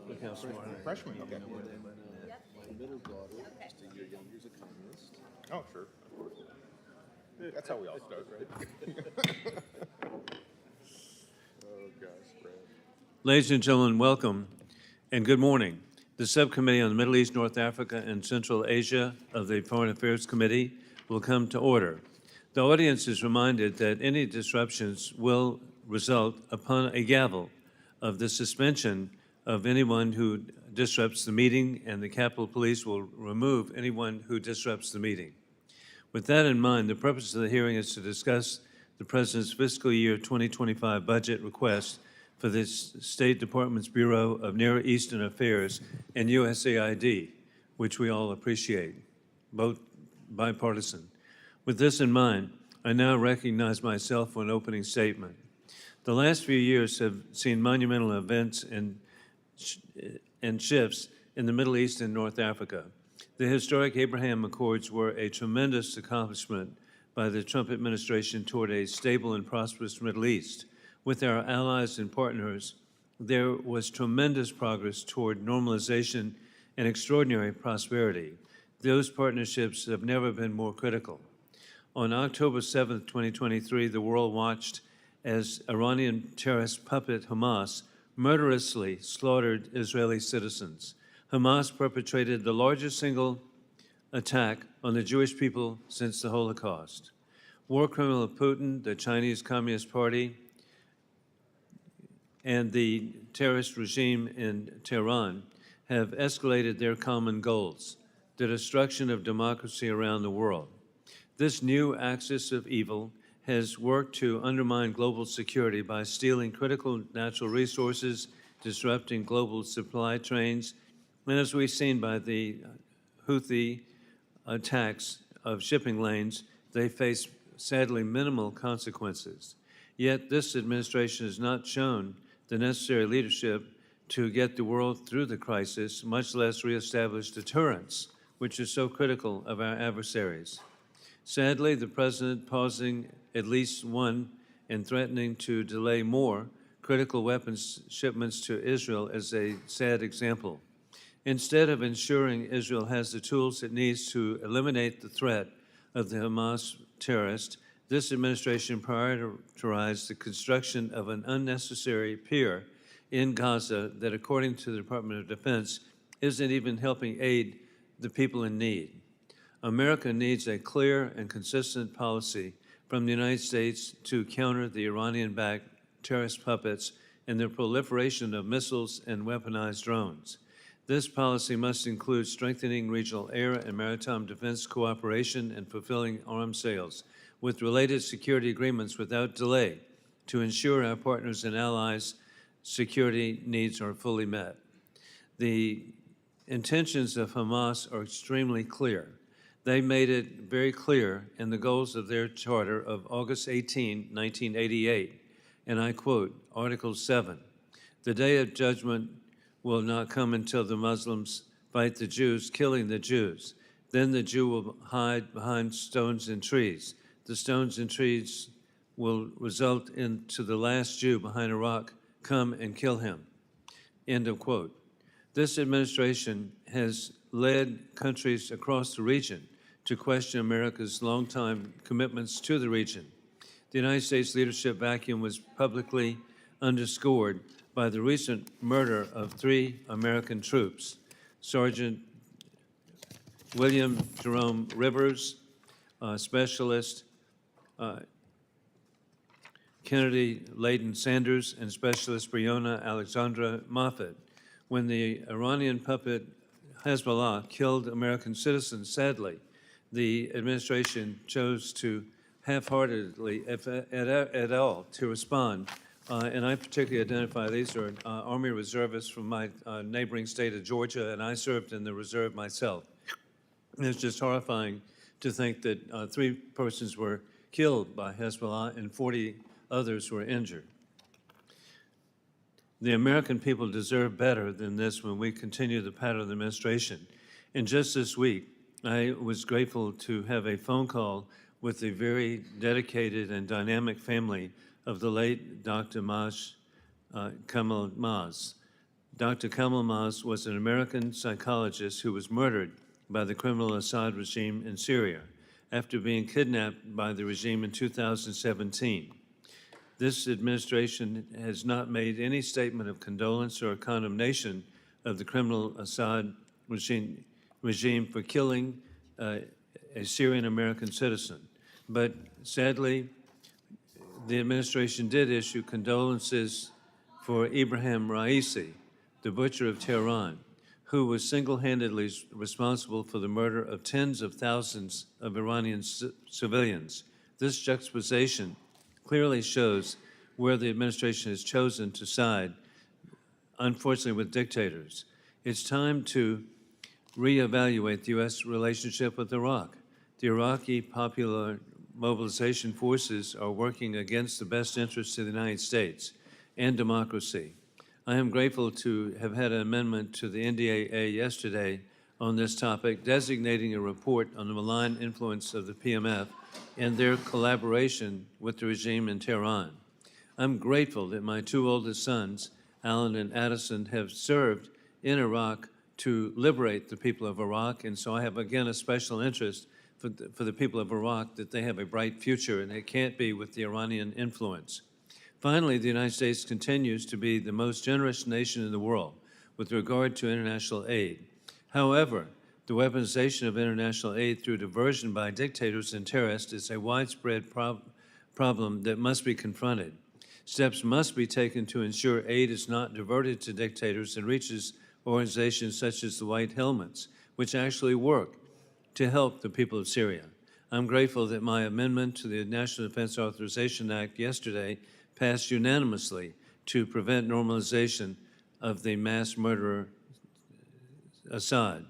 Look how smart I am. Freshman, okay. My middle daughter, just a year younger, is a communist. Oh, sure, of course. That's how we all start, right? Oh, gosh, Brad. Ladies and gentlemen, welcome and good morning. The Subcommittee on the Middle East, North Africa, and Central Asia of the Foreign Affairs Committee will come to order. The audience is reminded that any disruptions will result upon a gavel of the suspension of anyone who disrupts the meeting, and the Capitol Police will remove anyone who disrupts the meeting. With that in mind, the purpose of the hearing is to discuss the President's fiscal year 2025 budget request for the State Department's Bureau of Near Eastern Affairs and USAID, which we all appreciate, both bipartisan. With this in mind, I now recognize myself for an opening statement. The last few years have seen monumental events and shifts in the Middle East and North Africa. The historic Abraham Accords were a tremendous accomplishment by the Trump administration toward a stable and prosperous Middle East. With our allies and partners, there was tremendous progress toward normalization and extraordinary prosperity. Those partnerships have never been more critical. On October 7, 2023, the world watched as Iranian terrorist puppet Hamas murderously slaughtered Israeli citizens. Hamas perpetrated the largest single attack on the Jewish people since the Holocaust. War criminal Putin, the Chinese Communist Party, and the terrorist regime in Tehran have escalated their common goals, the destruction of democracy around the world. This new axis of evil has worked to undermine global security by stealing critical natural resources, disrupting global supply chains, and as we've seen by the Houthi attacks of shipping lanes, they face sadly minimal consequences. Yet this administration has not shown the necessary leadership to get the world through the crisis, much less reestablish deterrence, which is so critical of our adversaries. Sadly, the President pausing at least one and threatening to delay more critical weapons shipments to Israel is a sad example. Instead of ensuring Israel has the tools it needs to eliminate the threat of the Hamas terrorists, this administration prioritized the construction of an unnecessary pier in Gaza that, according to the Department of Defense, isn't even helping aid the people in need. America needs a clear and consistent policy from the United States to counter the Iranian-backed terrorist puppets and the proliferation of missiles and weaponized drones. This policy must include strengthening regional air and maritime defense cooperation and fulfilling arms sales with related security agreements without delay to ensure our partners and allies' security needs are fully met. The intentions of Hamas are extremely clear. They made it very clear in the goals of their charter of August 18, 1988, and I quote, Article 7, "The day of judgment will not come until the Muslims fight the Jews, killing the Jews. Then the Jew will hide behind stones and trees. The stones and trees will result into the last Jew behind a rock come and kill him." End of quote. This administration has led countries across the region to question America's longtime commitments to the region. The United States leadership vacuum was publicly underscored by the recent murder of 3 American troops, Sergeant William Jerome Rivers, Specialist Kennedy Layden Sanders, and Specialist Breonna Alexandra Moffett. When the Iranian puppet Hezbollah killed American citizens, sadly, the administration chose to half-heartedly, if at all, to respond. And I particularly identify these are Army reservists from my neighboring state of Georgia, and I served in the reserve myself. And it's just horrifying to think that 3 persons were killed by Hezbollah and 40 others were injured. The American people deserve better than this when we continue the pattern of the administration. And just this week, I was grateful to have a phone call with the very dedicated and dynamic family of the late Dr. Kamal Maz. Dr. Kamal Maz was an American psychologist who was murdered by the criminal Assad regime in Syria after being kidnapped by the regime in 2017. This administration has not made any statement of condolence or condemnation of the criminal Assad regime for killing a Syrian-American citizen. But sadly, the administration did issue condolences for Ibrahim Raisi, the butcher of Tehran, who was single-handedly responsible for the murder of tens of thousands of Iranian civilians. This juxtaposition clearly shows where the administration has chosen to side, unfortunately, with dictators. It's time to reevaluate the U.S. relationship with Iraq. The Iraqi Popular Mobilization Forces are working against the best interests of the United States and democracy. I am grateful to have had an amendment to the NDAA yesterday on this topic, designating a report on the malign influence of the PMF and their collaboration with the regime in Tehran. I'm grateful that my two oldest sons, Alan and Addison, have served in Iraq to liberate the people of Iraq, and so I have, again, a special interest for the people of Iraq that they have a bright future, and it can't be with the Iranian influence. Finally, the United States continues to be the most generous nation in the world with regard to international aid. However, the weaponization of international aid through diversion by dictators and terrorists is a widespread problem that must be confronted. Steps must be taken to ensure aid is not diverted to dictators and reaches organizations such as the White Helmets, which actually work to help the people of Syria. I'm grateful that my amendment to the National Defense Authorization Act yesterday passed unanimously to prevent normalization of the mass murderer Assad.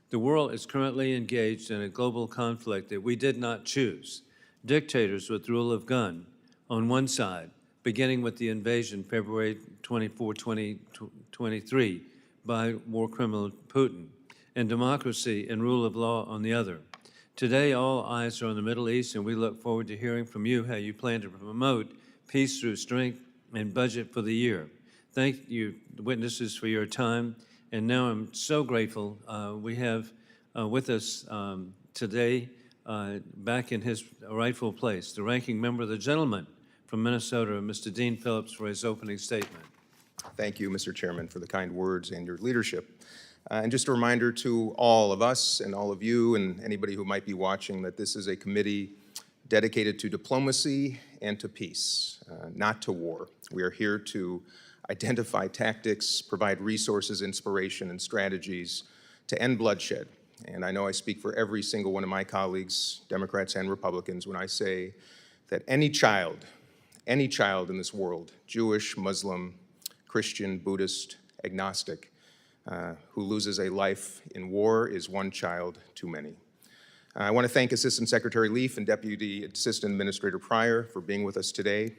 The world is currently engaged in a global conflict that we did not choose. Dictators with rule of gun on one side, beginning with the invasion February 24, 2023 by war criminal Putin, and democracy and rule of law on the other. Today, all eyes are on the Middle East, and we look forward to hearing from you how you plan to promote peace through strength and budget for the year. Thank you, witnesses, for your time. And now I'm so grateful we have with us today, back in his rightful place, the ranking member, the gentleman from Minnesota, Mr. Dean Phillips, for his opening statement. Thank you, Mr. Chairman, for the kind words and your leadership. And just a reminder to all of us and all of you and anybody who might be watching that this is a committee dedicated to diplomacy and to peace, not to war. We are here to identify tactics, provide resources, inspiration, and strategies to end bloodshed. And I know I speak for every single one of my colleagues, Democrats and Republicans, when I say that any child in this world, Jewish, Muslim, Christian, Buddhist, agnostic, who loses a life in war is one child too many. I want to thank Assistant Secretary Leaf and Deputy Assistant Administrator Pryor for being with us today.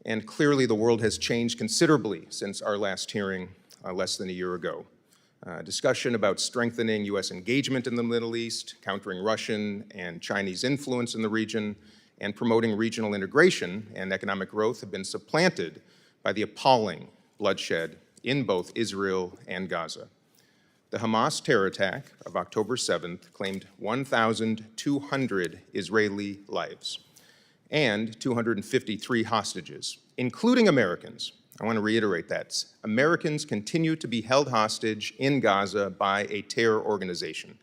And clearly the world has changed considerably since our last hearing less than a year ago. Discussion about strengthening U.S. engagement in the Middle East, countering Russian and Chinese influence in the region, and promoting regional integration and economic growth have been supplanted by the appalling bloodshed in both Israel and Gaza. The Hamas terror attack of October 7th claimed 1,200 Israeli lives and 253 hostages, including Americans. I want to reiterate that. Americans continue to be held hostage in Gaza by a terror organization,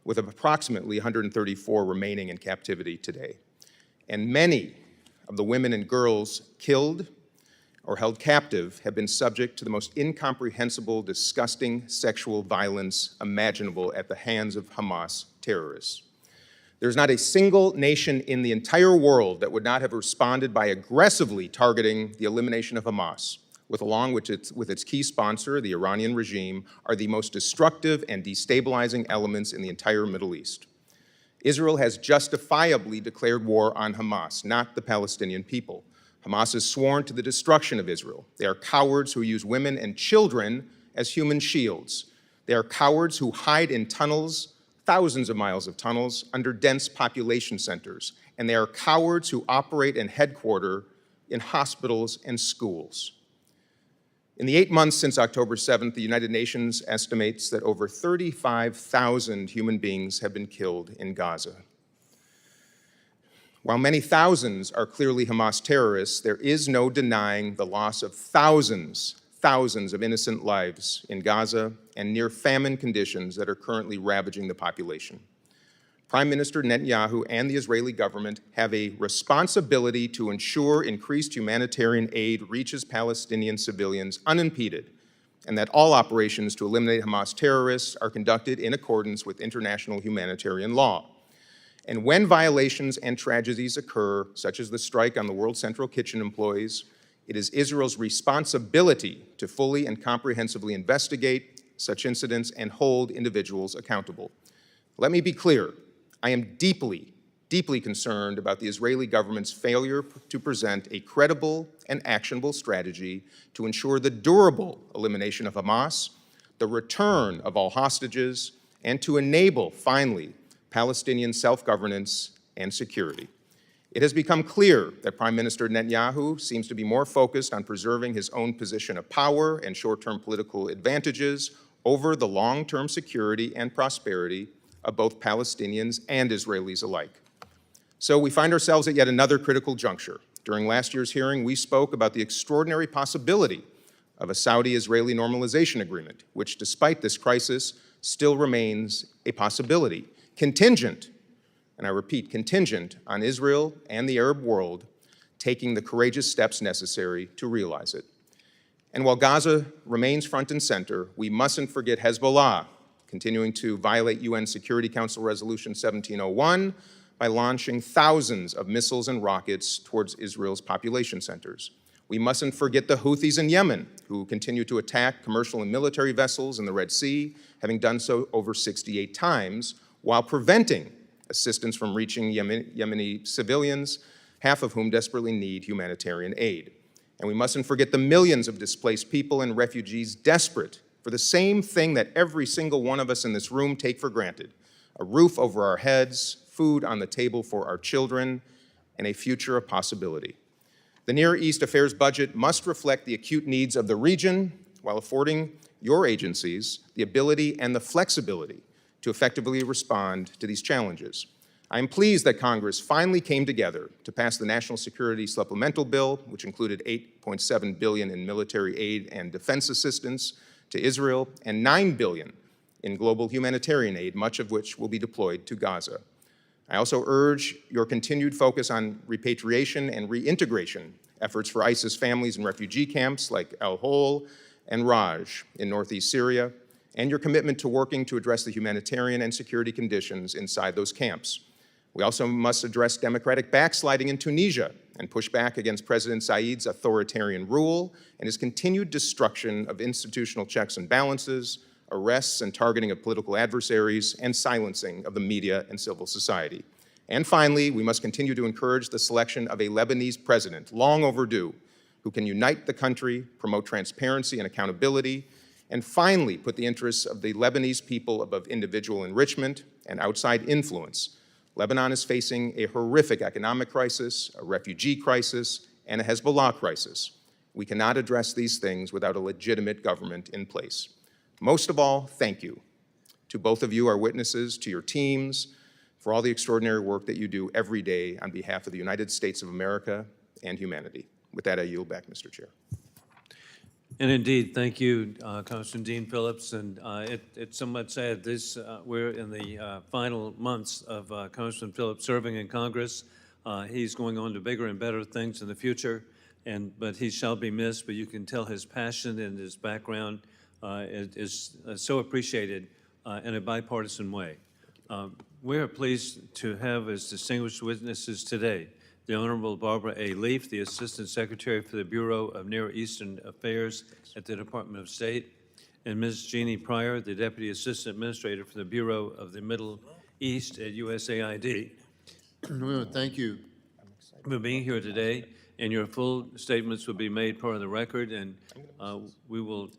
with approximately 134 remaining in captivity today. And many of the women and girls killed or held captive have been subject to the most incomprehensible, disgusting sexual violence imaginable at the hands of Hamas terrorists. There's not a single nation in the entire world that would not have responded by aggressively targeting the elimination of Hamas, along with its key sponsor, the Iranian regime, are the most destructive and destabilizing elements in the entire Middle East. Israel has justifiably declared war on Hamas, not the Palestinian people. Hamas has sworn to the destruction of Israel. They are cowards who use women and children as human shields. They are cowards who hide in tunnels, thousands of miles of tunnels, under dense population centers. And they are cowards who operate and headquarter in hospitals and schools. In the 8 months since October 7th, the United Nations estimates that over 35,000 human beings have been killed in Gaza. While many thousands are clearly Hamas terrorists, there is no denying the loss of thousands of innocent lives in Gaza and near famine conditions that are currently ravaging the population. Prime Minister Netanyahu and the Israeli government have a responsibility to ensure increased humanitarian aid reaches Palestinian civilians unimpeded, and that all operations to eliminate Hamas terrorists are conducted in accordance with international humanitarian law. And when violations and tragedies occur, such as the strike on the World Central Kitchen employees, it is Israel's responsibility to fully and comprehensively investigate such incidents and hold individuals accountable. Let me be clear. I am deeply, deeply concerned about the Israeli government's failure to present a credible and actionable strategy to ensure the durable elimination of Hamas, the return of all hostages, and to enable, finally, Palestinian self-governance and security. It has become clear that Prime Minister Netanyahu seems to be more focused on preserving his own position of power and short-term political advantages over the long-term security and prosperity of both Palestinians and Israelis alike. So we find ourselves at yet another critical juncture. During last year's hearing, we spoke about the extraordinary possibility of a Saudi-Israeli normalization agreement, which, despite this crisis, still remains a possibility, contingent, and I repeat, contingent on Israel and the Arab world taking the courageous steps necessary to realize it. And while Gaza remains front and center, we mustn't forget Hezbollah, continuing to violate UN Security Council Resolution 1701 by launching thousands of missiles and rockets towards Israel's population centers. We mustn't forget the Houthis in Yemen, who continue to attack commercial and military vessels in the Red Sea, having done so over 68 times, while preventing assistance from reaching Yemeni civilians, half of whom desperately need humanitarian aid. And we mustn't forget the millions of displaced people and refugees desperate for the same thing that every single one of us in this room take for granted: a roof over our heads, food on the table for our children, and a future of possibility. The Near East Affairs budget must reflect the acute needs of the region while affording your agencies the ability and the flexibility to effectively respond to these challenges. I am pleased that Congress finally came together to pass the National Security Supplemental Bill, which included $8.7 billion in military aid and defense assistance to Israel, and $9 billion in global humanitarian aid, much of which will be deployed to Gaza. I also urge your continued focus on repatriation and reintegration efforts for ISIS families in refugee camps like El Hol and Raj in northeast Syria, and your commitment to working to address the humanitarian and security conditions inside those camps. We also must address democratic backsliding in Tunisia and push back against President Said's authoritarian rule and his continued destruction of institutional checks and balances, arrests and targeting of political adversaries, and silencing of the media and civil society. And finally, we must continue to encourage the selection of a Lebanese president, long overdue, who can unite the country, promote transparency and accountability, and finally put the interests of the Lebanese people above individual enrichment and outside influence. Lebanon is facing a horrific economic crisis, a refugee crisis, and a Hezbollah crisis. We cannot address these things without a legitimate government in place. Most of all, thank you to both of you, our witnesses, to your teams, for all the extraordinary work that you do every day on behalf of the United States of America and humanity. With that, I yield back, Mr. Chair. And indeed, thank you, Congressman Dean Phillips. And it's somewhat sad we're in the final months of Congressman Phillips serving in Congress. He's going on to bigger and better things in the future, but he shall be missed. But you can tell his passion and his background is so appreciated in a bipartisan way. We are pleased to have as distinguished witnesses today the Honorable Barbara A. Leaf, the Assistant Secretary for the Bureau of Near Eastern Affairs at the Department of State, and Ms. Jeanne Pryor, the Deputy Assistant Administrator for the Bureau of the Middle East at USAID. We want to thank you for being here today, and your full statements will be made part of the record, and we will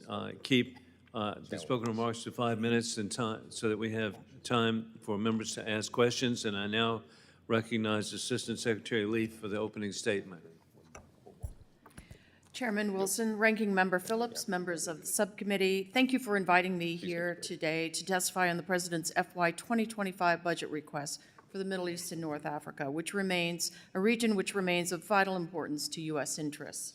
keep the spoken remarks to 5 minutes in time so that we have time for members to ask questions. And I now recognize Assistant Secretary Leaf for the opening statement. Chairman Wilson, Ranking Member Phillips, members of the subcommittee, thank you for inviting me here today to testify on the President's FY 2025 budget request for the Middle East and North Africa, which remains a region which remains of vital importance to U.S. interests.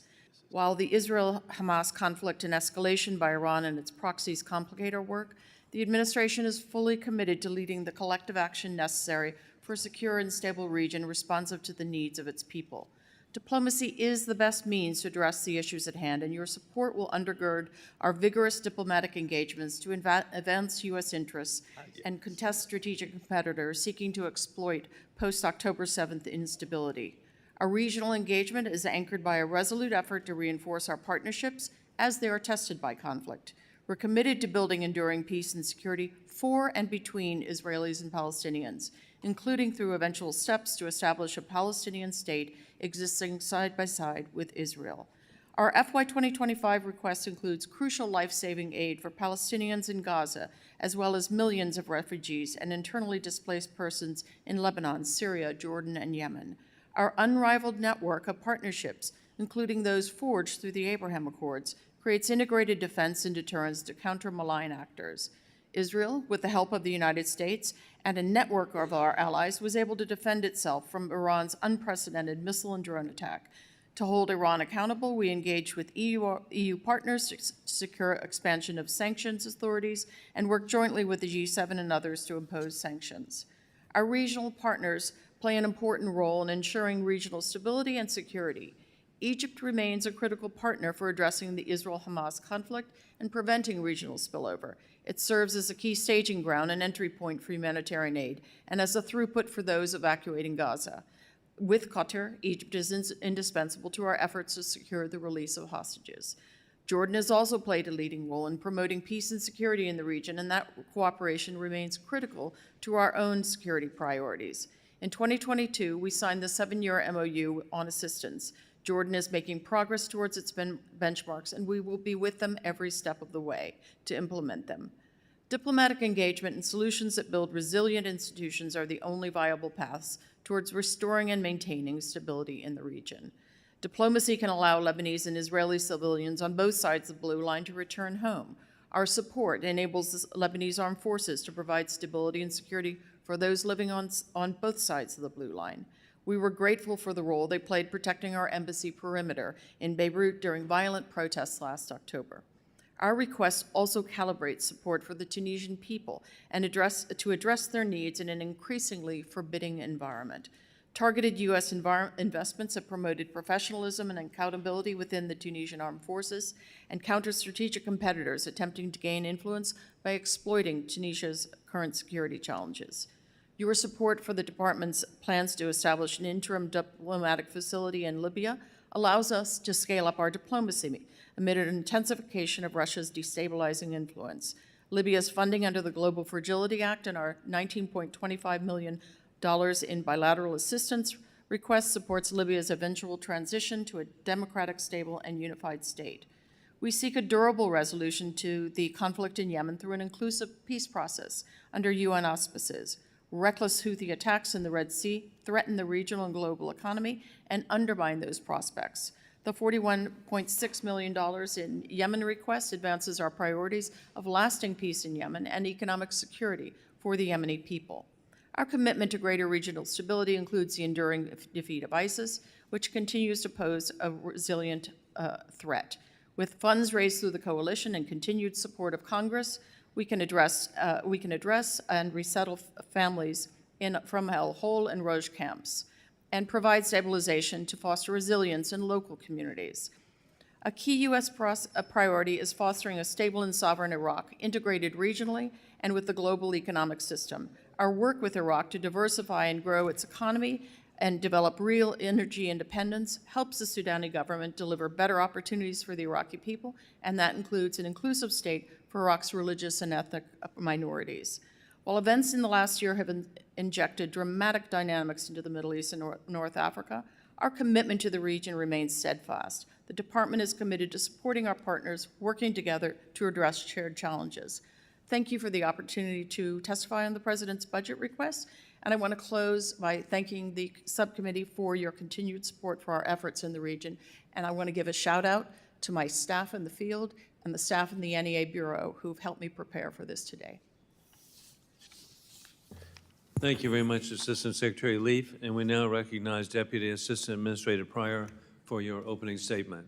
While the Israel-Hamas conflict and escalation by Iran and its proxies complicate our work, the administration is fully committed to leading the collective action necessary for a secure and stable region responsive to the needs of its people. Diplomacy is the best means to address the issues at hand, and your support will undergird our vigorous diplomatic engagements to advance U.S. interests and contest strategic competitors seeking to exploit post-October 7th instability. Our regional engagement is anchored by a resolute effort to reinforce our partnerships as they are tested by conflict. We're committed to building enduring peace and security for and between Israelis and Palestinians, including through eventual steps to establish a Palestinian state existing side by side with Israel. Our FY 2025 request includes crucial life-saving aid for Palestinians in Gaza, as well as millions of refugees and internally displaced persons in Lebanon, Syria, Jordan, and Yemen. Our unrivaled network of partnerships, including those forged through the Abraham Accords, creates integrated defense and deterrence to counter malign actors. Israel, with the help of the United States and a network of our allies, was able to defend itself from Iran's unprecedented missile and drone attack. To hold Iran accountable, we engaged with EU partners to secure expansion of sanctions authorities and work jointly with the G7 and others to impose sanctions. Our regional partners play an important role in ensuring regional stability and security. Egypt remains a critical partner for addressing the Israel-Hamas conflict and preventing regional spillover. It serves as a key staging ground and entry point for humanitarian aid and as a throughput for those evacuating Gaza. With Qatar, Egypt is indispensable to our efforts to secure the release of hostages. Jordan has also played a leading role in promoting peace and security in the region, and that cooperation remains critical to our own security priorities. In 2022, we signed the 7-year MOU on assistance. Jordan is making progress towards its benchmarks, and we will be with them every step of the way to implement them. Diplomatic engagement and solutions that build resilient institutions are the only viable paths towards restoring and maintaining stability in the region. Diplomacy can allow Lebanese and Israeli civilians on both sides of the blue line to return home. Our support enables the Lebanese armed forces to provide stability and security for those living on both sides of the blue line. We were grateful for the role they played protecting our embassy perimeter in Beirut during violent protests last October. Our request also calibrates support for the Tunisian people and to address their needs in an increasingly forbidding environment. Targeted U.S. investments have promoted professionalism and accountability within the Tunisian armed forces and countered strategic competitors attempting to gain influence by exploiting Tunisia's current security challenges. Your support for the department's plans to establish an interim diplomatic facility in Libya allows us to scale up our diplomacy amid an intensification of Russia's destabilizing influence. Libya's funding under the Global Fragility Act and our $19.25 million in bilateral assistance request supports Libya's eventual transition to a democratic, stable, and unified state. We seek a durable resolution to the conflict in Yemen through an inclusive peace process under UN auspices. Reckless Houthi attacks in the Red Sea threaten the regional and global economy and undermine those prospects. The $41.6 million in Yemen request advances our priorities of lasting peace in Yemen and economic security for the Yemeni people. Our commitment to greater regional stability includes the enduring defeat of ISIS, which continues to pose a resilient threat. With funds raised through the coalition and continued support of Congress, we can address and resettle families from El Hol and Roj camps and provide stabilization to foster resilience in local communities. A key U.S. priority is fostering a stable and sovereign Iraq, integrated regionally and with the global economic system. Our work with Iraq to diversify and grow its economy and develop real energy independence helps the Sudani government deliver better opportunities for the Iraqi people, and that includes an inclusive state for Iraq's religious and ethnic minorities. While events in the last year have injected dramatic dynamics into the Middle East and North Africa, our commitment to the region remains steadfast. The department is committed to supporting our partners, working together to address shared challenges. Thank you for the opportunity to testify on the President's budget request. And I want to close by thanking the subcommittee for your continued support for our efforts in the region. And I want to give a shout out to my staff in the field and the staff in the NEA Bureau who've helped me prepare for this today. Thank you very much, Assistant Secretary Leaf. And we now recognize Deputy Assistant Administrator Pryor for your opening statement.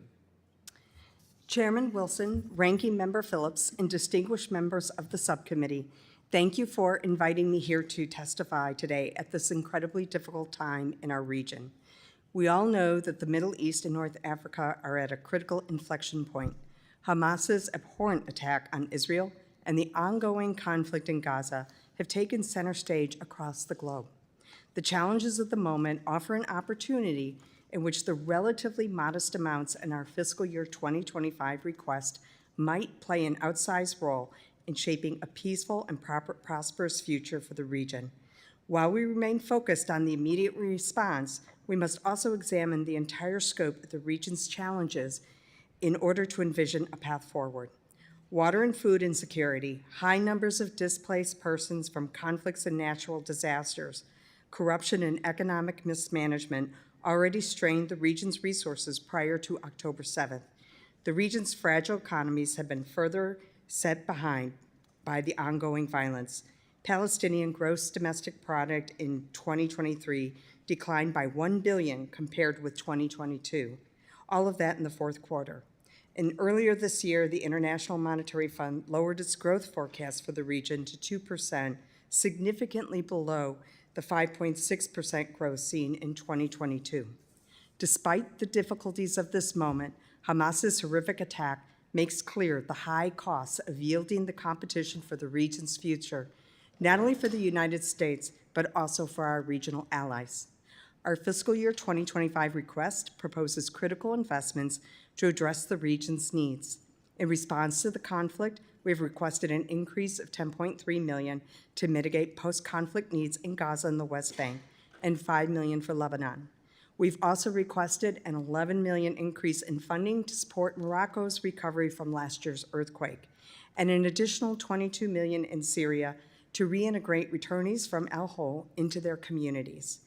Chairman Wilson, Ranking Member Phillips, and distinguished members of the subcommittee, thank you for inviting me here to testify today at this incredibly difficult time in our region. We all know that the Middle East and North Africa are at a critical inflection point. Hamas's abhorrent attack on Israel and the ongoing conflict in Gaza have taken center stage across the globe. The challenges of the moment offer an opportunity in which the relatively modest amounts in our fiscal year 2025 request might play an outsized role in shaping a peaceful and prosperous future for the region. While we remain focused on the immediate response, we must also examine the entire scope of the region's challenges in order to envision a path forward. Water and food insecurity, high numbers of displaced persons from conflicts and natural disasters, corruption and economic mismanagement already strained the region's resources prior to October 7th. The region's fragile economies have been further set behind by the ongoing violence. Palestinian gross domestic product in 2023 declined by $1 billion compared with 2022, all of that in the fourth quarter. And earlier this year, the International Monetary Fund lowered its growth forecast for the region to 2%, significantly below the 5.6% growth seen in 2022. Despite the difficulties of this moment, Hamas's horrific attack makes clear the high costs of yielding the competition for the region's future, not only for the United States, but also for our regional allies. Our fiscal year 2025 request proposes critical investments to address the region's needs. In response to the conflict, we have requested an increase of $10.3 million to mitigate post-conflict needs in Gaza and the West Bank, and $5 million for Lebanon. We've also requested an $11 million increase in funding to support Morocco's recovery from last year's earthquake, and an additional $22 million in Syria to reintegrate returnees from Al-Hol into their communities.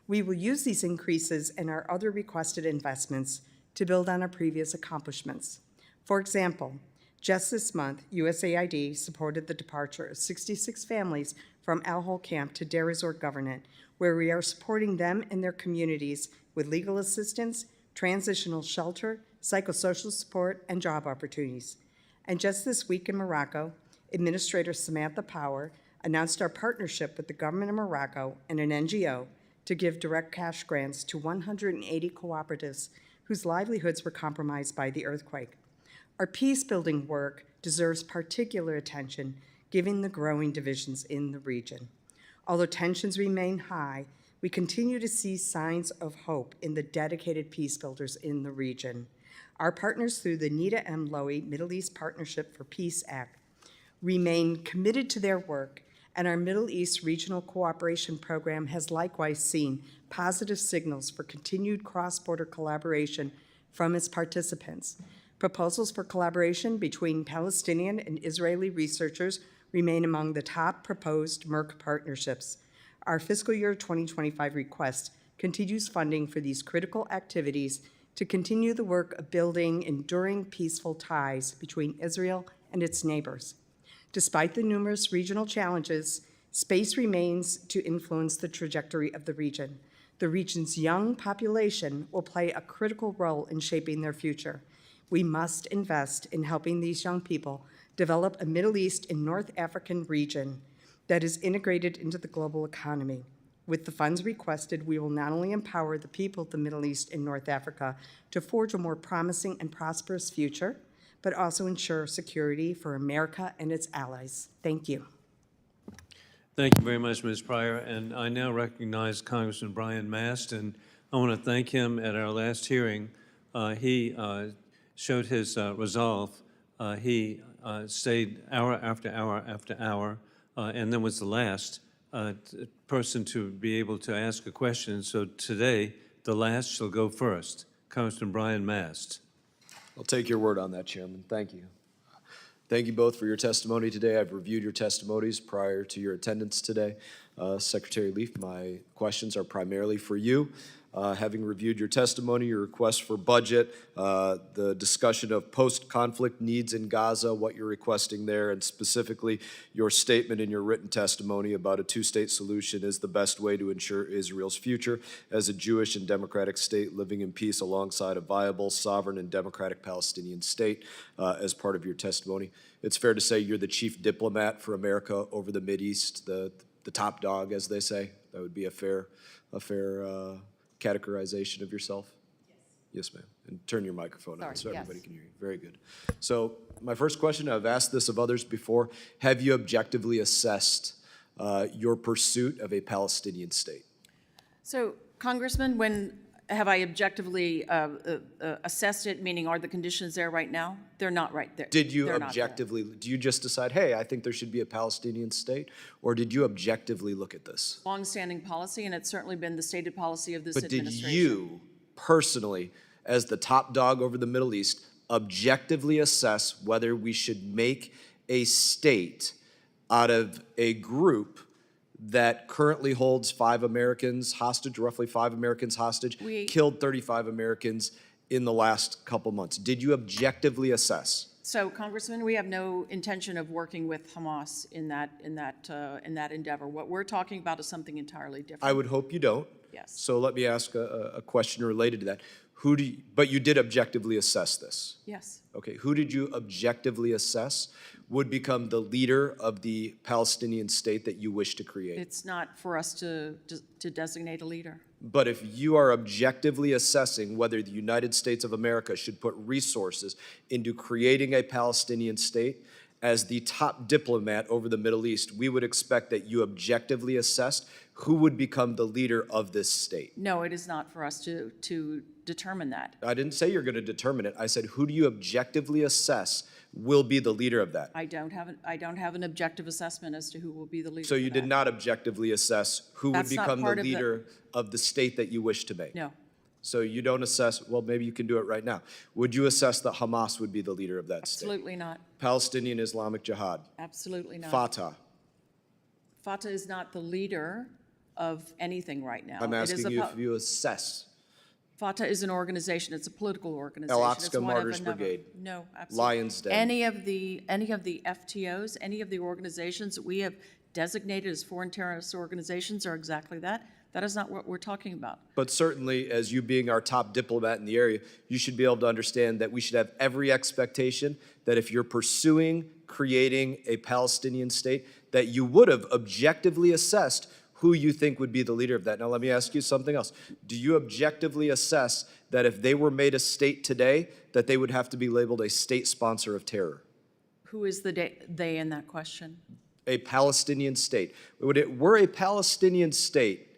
We will use these increases and our other requested investments to build on our previous accomplishments. For example, just this month, USAID supported the departure of 66 families from Al-Hol camp to Deir ez-Zor Governorate, where we are supporting them and their communities with legal assistance, transitional shelter, psychosocial support, and job opportunities. And just this week in Morocco, Administrator Samantha Power announced our partnership with the government of Morocco and an NGO to give direct cash grants to 180 cooperatives whose livelihoods were compromised by the earthquake. Our peace-building work deserves particular attention given the growing divisions in the region. Although tensions remain high, we continue to see signs of hope in the dedicated peace builders in the region. Our partners through the Nita M. Lowy Middle East Partnership for Peace Act remain committed to their work, and our Middle East Regional Cooperation Program has likewise seen positive signals for continued cross-border collaboration from its participants. Proposals for collaboration between Palestinian and Israeli researchers remain among the top proposed Merck partnerships. Our fiscal year 2025 request continues funding for these critical activities to continue the work of building enduring peaceful ties between Israel and its neighbors. Despite the numerous regional challenges, space remains to influence the trajectory of the region. The region's young population will play a critical role in shaping their future. We must invest in helping these young people develop a Middle East and North African region that is integrated into the global economy. With the funds requested, we will not only empower the people of the Middle East and North Africa to forge a more promising and prosperous future, but also ensure security for America and its allies. Thank you. Thank you very much, Ms. Pryor. And I now recognize Congressman Brian Mast, and I want to thank him. At our last hearing, he showed his resolve. He stayed hour after hour after hour, and then was the last person to be able to ask a question. So today, the last shall go first. Congressman Brian Mast. I'll take your word on that, Chairman. Thank you. Thank you both for your testimony today. I've reviewed your testimonies prior to your attendance today. Secretary Leaf, my questions are primarily for you. Having reviewed your testimony, your request for budget, the discussion of post-conflict needs in Gaza, what you're requesting there, and specifically your statement in your written testimony about a two-state solution is the best way to ensure Israel's future as a Jewish and democratic state living in peace alongside a viable, sovereign, and democratic Palestinian state as part of your testimony. It's fair to say you're the chief diplomat for America over the Mideast, the top dog, as they say. That would be a fair categorization of yourself? Yes. Yes, ma'am. And turn your microphone on so everybody can hear you. Very good. So my first question, I've asked this of others before, have you objectively assessed your pursuit of a Palestinian state? So, Congressman, when have I objectively assessed it, meaning are the conditions there right now? They're not right there. Did you They're not there. objectively, do you just decide, hey, I think there should be a Palestinian state? Or did you objectively look at this? Longstanding policy, and it's certainly been the stated policy of this But did administration. you personally, as the top dog over the Middle East, objectively assess whether we should make a state out of a group that currently holds 5 Americans hostage, roughly 5 Americans hostage, killed 35 Americans in the last couple months? Did you objectively assess? So, Congressman, we have no intention of working with Hamas in that endeavor. What we're talking about is something entirely different. I would hope you don't. Yes. So let me ask a question related to that. But you did objectively assess this? Yes. Okay, who did you objectively assess would become the leader of the Palestinian state that you wish to create? It's not for us to designate a leader. But if you are objectively assessing whether the United States of America should put resources into creating a Palestinian state, as the top diplomat over the Middle East, we would expect that you objectively assessed who would become the leader of this state. No, it is not for us to determine that. I didn't say you're going to determine it. I said, who do you objectively assess will be the leader of that? I don't have an objective assessment as to who will be the leader. So you for did that. not objectively assess who would That's not become the part of the- leader of the state that you wish to make? No. So you don't assess, well, maybe you can do it right now. Would you assess that Hamas would be the leader of that state? Absolutely not. Palestinian Islamic Jihad? Absolutely not. Fatah? Fatah is not the leader of anything right now. I'm It is asking a you po- if you assess. Fatah is an organization. It's a political organization. Al-Aqsa It's one of Martyrs a number. Brigade. No, absolutely. Lions Den. Any of the FTOs, any of the organizations that we have designated as foreign terrorist organizations are exactly that. That is not what we're talking about. But certainly, as you being our top diplomat in the area, you should be able to understand that we should have every expectation that if you're pursuing creating a Palestinian state, that you would have objectively assessed who you think would be the leader of that. Now, let me ask you something else. Do you objectively assess that if they were made a state today, that they would have to be labeled a state sponsor of terror? Who is the they in that question? A Palestinian state. Were a Palestinian state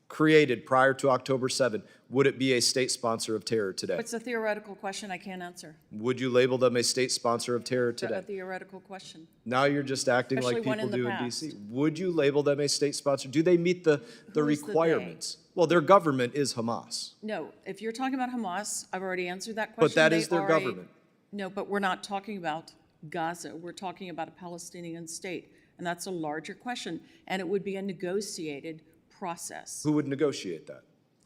created prior to October 7, would it be a state sponsor of terror today? It's a theoretical question I can't answer. Would you label them a state sponsor of terror A today? theoretical question. Now you're just acting like Especially one people in do the in past. D.C. Would you label them a state sponsor? Do they meet the Who is the they? requirements? Well, their government is Hamas. No, if you're talking about Hamas, I've already answered that But question. that They is their are government. No, but we're not talking about Gaza. We're talking about a Palestinian state, and that's a larger question, and it would be a negotiated process. Who would negotiate that?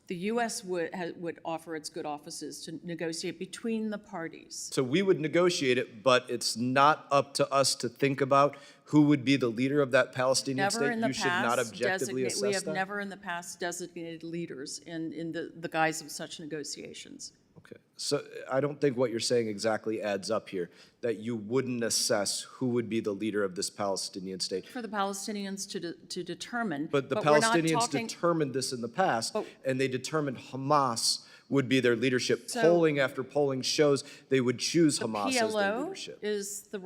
The U.S. would offer its good offices to negotiate between the parties. So we would negotiate it, but it's not up to us to think about who would be the leader of that Palestinian Never state? in the You should not past objectively designate, we assess have that? never in the past designated leaders in the guise of such negotiations. Okay, so I don't think what you're saying exactly adds up here, that you wouldn't assess who would be the leader of this Palestinian state. For the Palestinians to determine. But the we're not Palestinians talking- determined this in the past, But- and they determined Hamas would be their leadership. So- Polling after polling shows they would choose The Hamas as their PLO leadership. is the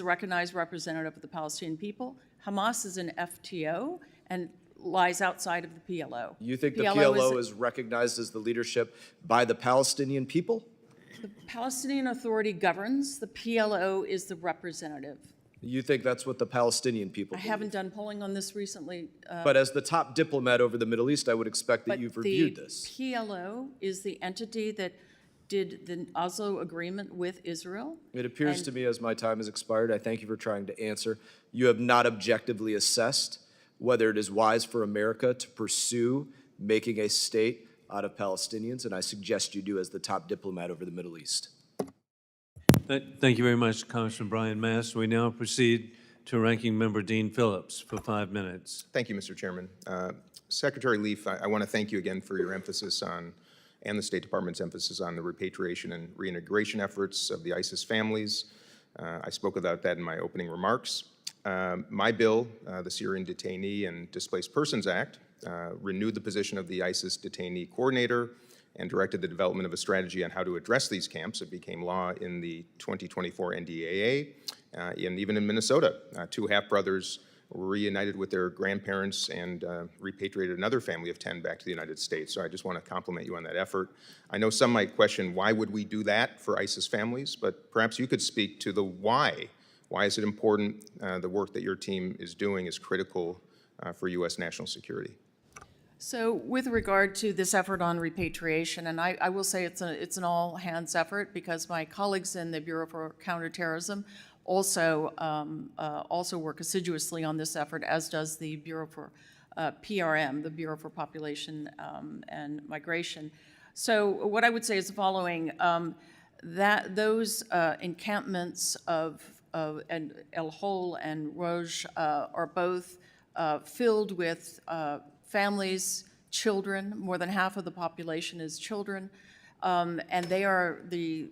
recognized representative of the Palestinian people. Hamas is an FTO and lies outside of the PLO. You think the PLO is recognized as the leadership by the Palestinian people? The Palestinian Authority governs, the PLO is the representative. You think that's what the Palestinian people I believe? haven't done polling on this recently, But as the top diplomat over the Middle East, I would expect that but you've the reviewed this. PLO is the entity that did the Oslo Agreement with Israel. It appears and- to me, as my time has expired, I thank you for trying to answer. You have not objectively assessed whether it is wise for America to pursue making a state out of Palestinians, and I suggest you do as the top diplomat over the Middle East. Thank you very much, Congressman Brian Mast. We now proceed to Ranking Member Dean Phillips for 5 minutes. Thank you, Mr. Chairman. Secretary Leaf, I want to thank you again for your emphasis on, and the State Department's emphasis on the repatriation and reintegration efforts of the ISIS families. I spoke about that in my opening remarks. My bill, the Syrian Detainee and Displaced Persons Act, renewed the position of the ISIS detainee coordinator and directed the development of a strategy on how to address these camps. It became law in the 2024 NDAA, and even in Minnesota. 2 half-brothers were reunited with their grandparents and repatriated another family of 10 back to the United States. So I just want to compliment you on that effort. I know some might question, why would we do that for ISIS families? But perhaps you could speak to the why. Why is it important? The work that your team is doing is critical for U.S. national security. So with regard to this effort on repatriation, and I will say it's an all-hands effort because my colleagues in the Bureau for Counterterrorism also work assiduously on this effort, as does the Bureau for PRM, the Bureau for Population and Migration. So what I would say is the following: that those encampments of El Hol and Rouge are both filled with families, children. More than half of the population is children, and they are the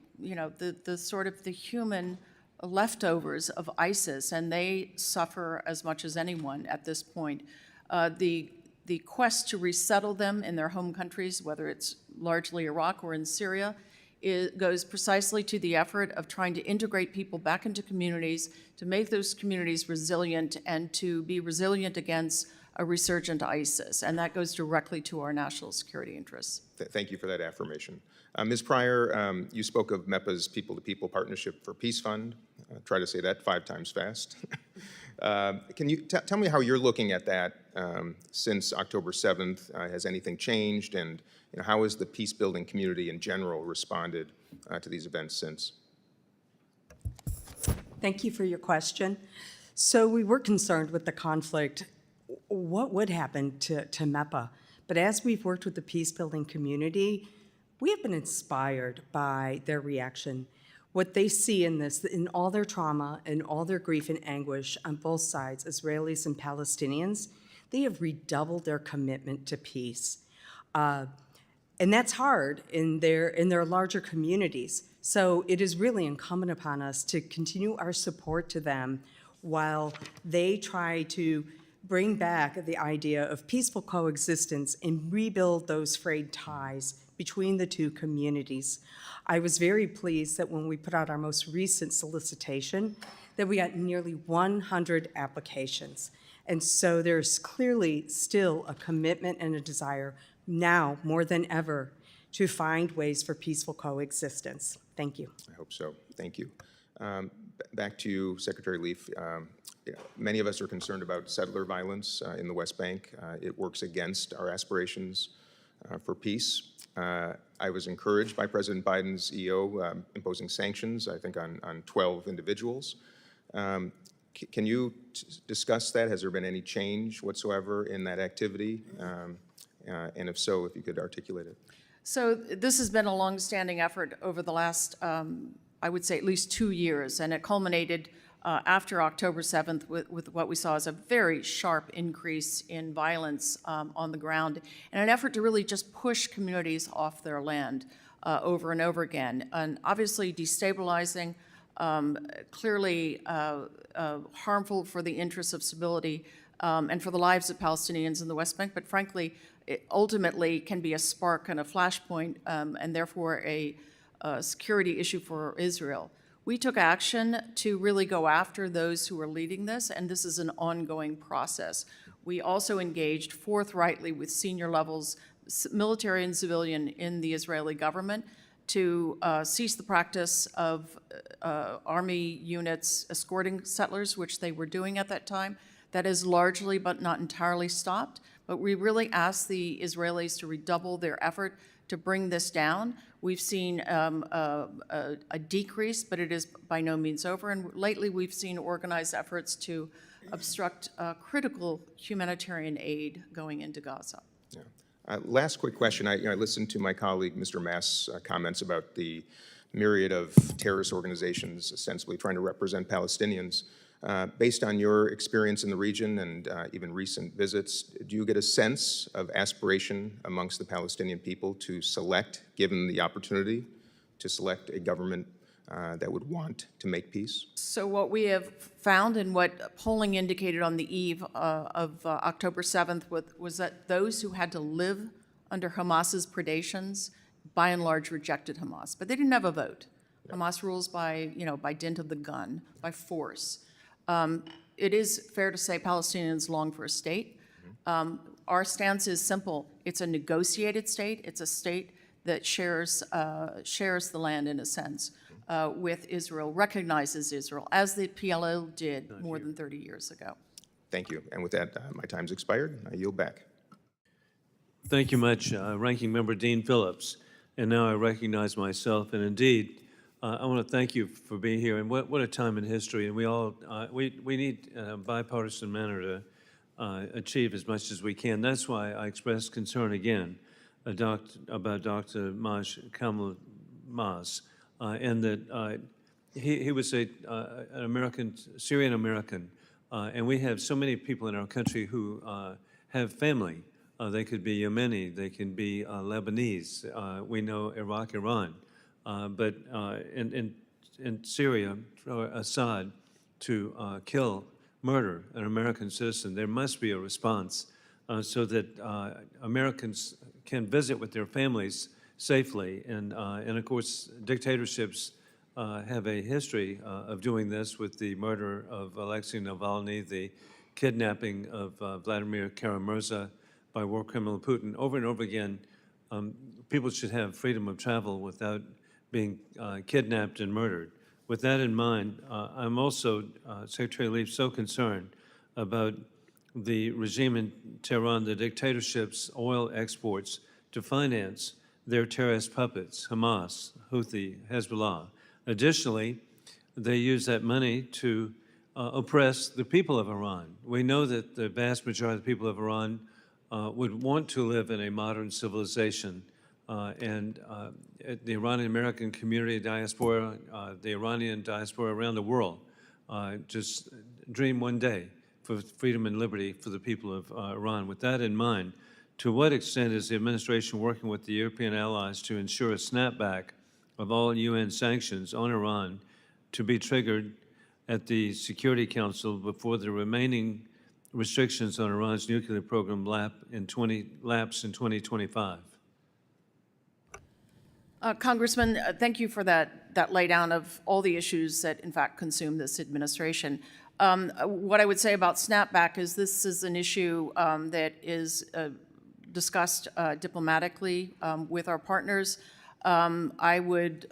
sort of the human leftovers of ISIS, and they suffer as much as anyone at this point. The quest to resettle them in their home countries, whether it's largely Iraq or in Syria, goes precisely to the effort of trying to integrate people back into communities, to make those communities resilient, and to be resilient against a resurgent ISIS. And that goes directly to our national security interests. Thank you for that affirmation. Ms. Pryor, you spoke of MEPA's People-to-People Partnership for Peace Fund. Try to say that 5 times fast. Can you tell me how you're looking at that since October 7th? Has anything changed? And how has the peace-building community in general responded to these events since? Thank you for your question. So we were concerned with the conflict. What would happen to MEPA? But as we've worked with the peace-building community, we have been inspired by their reaction. What they see in this, in all their trauma and all their grief and anguish on both sides, Israelis and Palestinians, they have redoubled their commitment to peace. And that's hard in their larger communities. So it is really incumbent upon us to continue our support to them while they try to bring back the idea of peaceful coexistence and rebuild those frayed ties between the 2 communities. I was very pleased that when we put out our most recent solicitation, that we got nearly 100 applications. And so there's clearly still a commitment and a desire now more than ever to find ways for peaceful coexistence. Thank you. I hope so. Thank you. Back to you, Secretary Leaf. Many of us are concerned about settler violence in the West Bank. It works against our aspirations for peace. I was encouraged by President Biden's EO imposing sanctions, I think, on 12 individuals. Can you discuss that? Has there been any change whatsoever in that activity? And if so, if you could articulate it. So this has been a longstanding effort over the last, I would say, at least 2 years, and it culminated after October 7th with what we saw as a very sharp increase in violence on the ground, and an effort to really just push communities off their land over and over again. And obviously destabilizing, clearly harmful for the interests of stability and for the lives of Palestinians in the West Bank, but frankly, it ultimately can be a spark and a flashpoint, and therefore a security issue for Israel. We took action to really go after those who are leading this, and this is an ongoing process. We also engaged forthrightly with senior levels, military and civilian, in the Israeli government to cease the practice of army units escorting settlers, which they were doing at that time. That is largely but not entirely stopped, but we really asked the Israelis to redouble their effort to bring this down. We've seen a decrease, but it is by no means over. And lately, we've seen organized efforts to obstruct critical humanitarian aid going into Gaza. Yeah. Last quick question. I listened to my colleague, Mr. Mass' comments about the myriad of terrorist organizations ostensibly trying to represent Palestinians. Based on your experience in the region and even recent visits, do you get a sense of aspiration amongst the Palestinian people to select, given the opportunity, to select a government that would want to make peace? So what we have found and what polling indicated on the eve of October 7th was that those who had to live under Hamas's predations, by and large, rejected Hamas. But they didn't have a vote. Hamas rules by dint of the gun, by force. It is fair to say Palestinians long for a state. Our stance is simple. It's a negotiated state. It's a state that shares the land in a sense with Israel, recognizes Israel, as the PLO did more than 30 years ago. Thank you. And with that, my time's expired. I yield back. Thank you much, Ranking Member Dean Phillips. And now I recognize myself, and indeed, I want to thank you for being here. And what a time in history! And we all we need a bipartisan manner to achieve as much as we can. That's why I expressed concern again about Dr. Maj Kamal Maz, and that he was an American, Syrian American, and we have so many people in our country who have family. They could be Yemeni, they can be Lebanese. We know Iraq, Iran. But in Syria, for Assad to murder an American citizen, there must be a response so that Americans can visit with their families safely. And of course, dictatorships have a history of doing this with the murder of Alexei Navalny, the kidnapping of Vladimir Kara-Murza by war criminal Putin. Over and over again, people should have freedom of travel without being kidnapped and murdered. With that in mind, I'm also, Secretary Leaf, so concerned about the regime in Tehran, the dictatorship's oil exports to finance their terrorist puppets, Hamas, Houthi, Hezbollah. Additionally, they use that money to oppress the people of Iran. We know that the vast majority of the people of Iran would want to live in a modern civilization. And the Iranian American community diaspora, the Iranian diaspora around the world, just dream one day for freedom and liberty for the people of Iran. With that in mind, to what extent is the administration working with the European allies to ensure a snapback of all UN sanctions on Iran to be triggered at the Security Council before the remaining restrictions on Iran's nuclear program lapse in 2025? Congressman, thank you for that laydown of all the issues that, in fact, consume this administration. What I would say about snapback is this is an issue that is discussed diplomatically with our partners. I would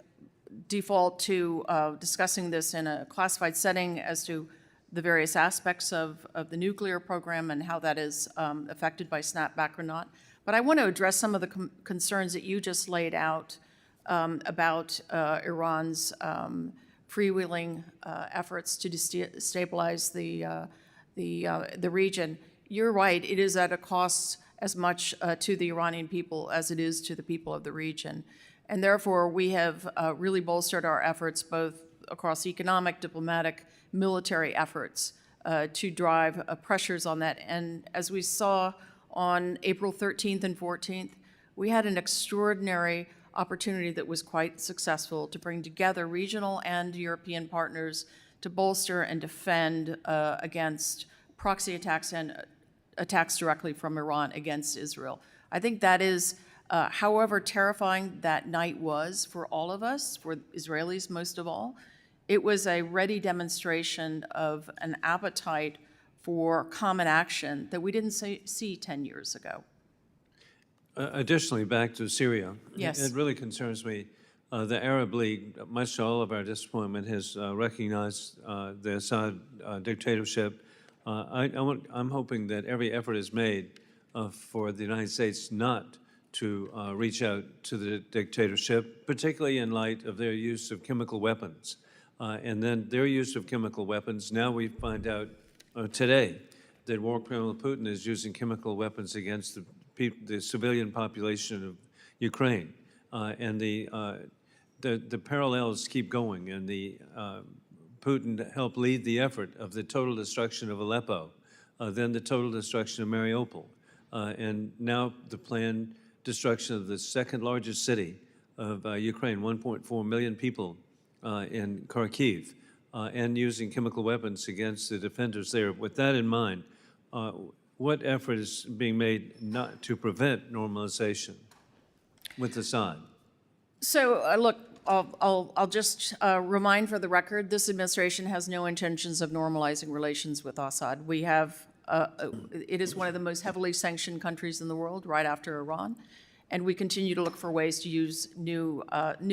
default to discussing this in a classified setting as to the various aspects of the nuclear program and how that is affected by snapback or not. But I want to address some of the concerns that you just laid out about Iran's freewheeling efforts to destabilize the region. You're right, it is at a cost as much to the Iranian people as it is to the people of the region. And therefore, we have really bolstered our efforts both across economic, diplomatic, military efforts to drive pressures on that. And as we saw on April 13th and 14th, we had an extraordinary opportunity that was quite successful to bring together regional and European partners to bolster and defend against proxy attacks and attacks directly from Iran against Israel. I think that is, however terrifying that night was for all of us, for Israelis most of all, it was a ready demonstration of an appetite for common action that we didn't see 10 years ago. Additionally, back to Syria. Yes. It really concerns me. The Arab League, much to all of our disappointment, has recognized the Assad dictatorship. I'm hoping that every effort is made for the United States not to reach out to the dictatorship, particularly in light of their use of chemical weapons. And then their use of chemical weapons, now we find out today that war criminal Putin is using chemical weapons against the civilian population of Ukraine. And the parallels keep going, and Putin helped lead the effort of the total destruction of Aleppo, then the total destruction of Mariupol, and now the planned destruction of the second largest city of Ukraine, 1.4 million people in Kharkiv, and using chemical weapons against the defenders there. With that in mind, what effort is being made not to prevent normalization with Assad? So, look, I'll just remind for the record, this administration has no intentions of normalizing relations with Assad. We have, it is one of the most heavily sanctioned countries in the world, right after Iran, and we continue to look for ways to use new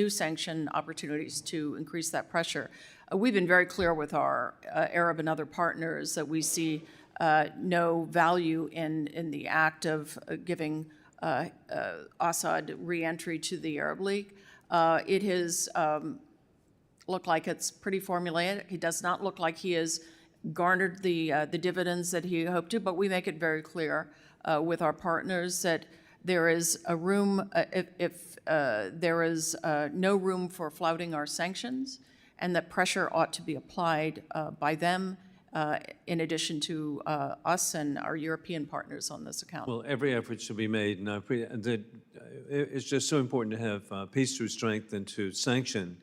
sanction opportunities to increase that pressure. We've been very clear with our Arab and other partners that we see no value in the act of giving Assad re-entry to the Arab League. It has looked like it's pretty formulaic. It does not look like he has garnered the dividends that he hoped to, but we make it very clear with our partners that there is a room, if there is no room for flouting our sanctions, and that pressure ought to be applied by them in addition to us and our European partners on this account. Well, every effort should be made, and it's just so important to have peace through strength and to sanction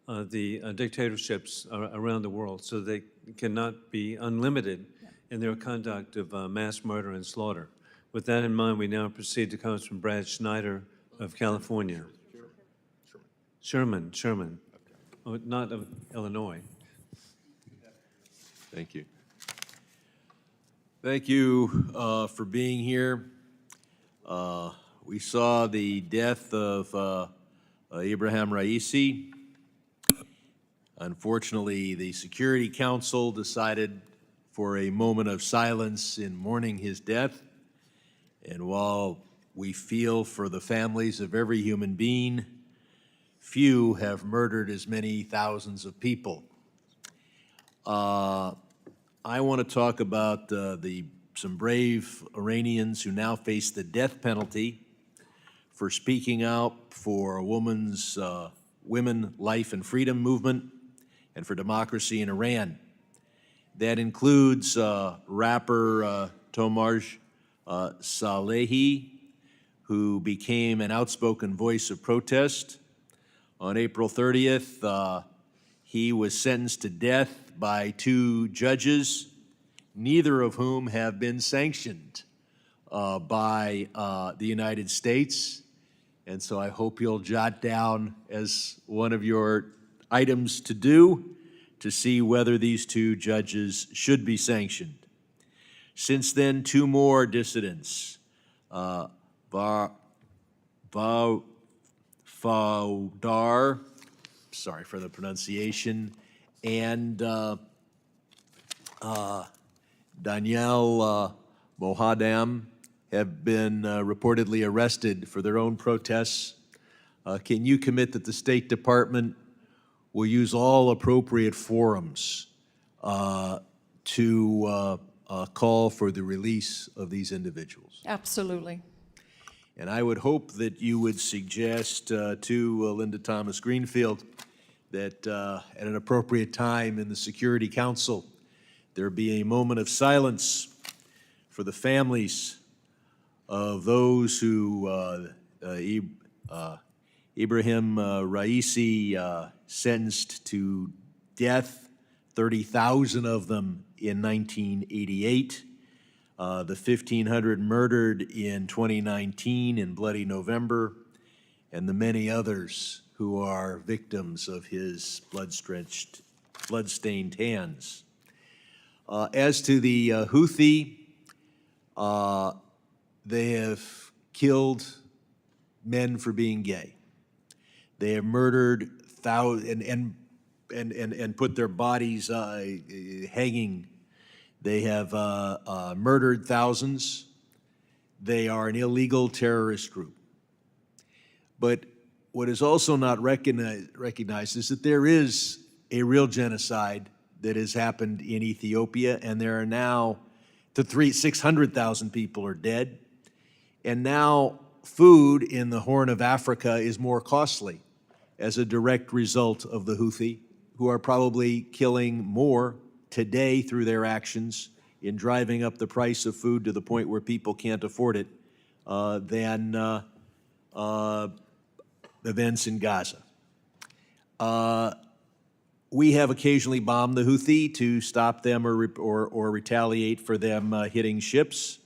the dictatorships around the world so they cannot be unlimited in their conduct of mass murder and slaughter. With that in mind, we now proceed to Congressman Brad Schneider of California. Sherman. Oh, not of Illinois. Thank you. Thank you for being here. We saw the death of Ibrahim Raisi. Unfortunately, the Security Council decided for a moment of silence in mourning his death. And while we feel for the families of every human being, few have murdered as many thousands of people. I want to talk about some brave Iranians who now face the death penalty for speaking out for a women's women, life, and freedom movement and for democracy in Iran. That includes rapper Tomaj Salehi, who became an outspoken voice of protest. On April 30th, he was sentenced to death by 2 judges, neither of whom have been sanctioned by the United States. And so I hope you'll jot down as one of your items to do to see whether these 2 judges should be sanctioned. Since then, 2 more dissidents, Faudar, sorry for the pronunciation, and Danielle Mohadam have been reportedly arrested for their own protests. Can you commit that the State Department will use all appropriate forums to call for the release of these individuals? Absolutely. And I would hope that you would suggest to Linda Thomas Greenfield that at an appropriate time in the Security Council, there be a moment of silence for the families of those who Ibrahim Raisi sentenced to death, 30,000 of them in 1988, the 1,500 murdered in 2019 in Bloody November, and the many others who are victims of his blood-stained hands. As to the Houthi, they have killed men for being gay. They have murdered thousands and put their bodies hanging. They have murdered thousands. They are an illegal terrorist group. But what is also not recognized is that there is a real genocide that has happened in Ethiopia, and there are now 600,000 people are dead. And now food in the Horn of Africa is more costly as a direct result of the Houthi, who are probably killing more today through their actions in driving up the price of food to the point where people can't afford it than events in Gaza. We have occasionally bombed the Houthi to stop them or retaliate for them hitting ships,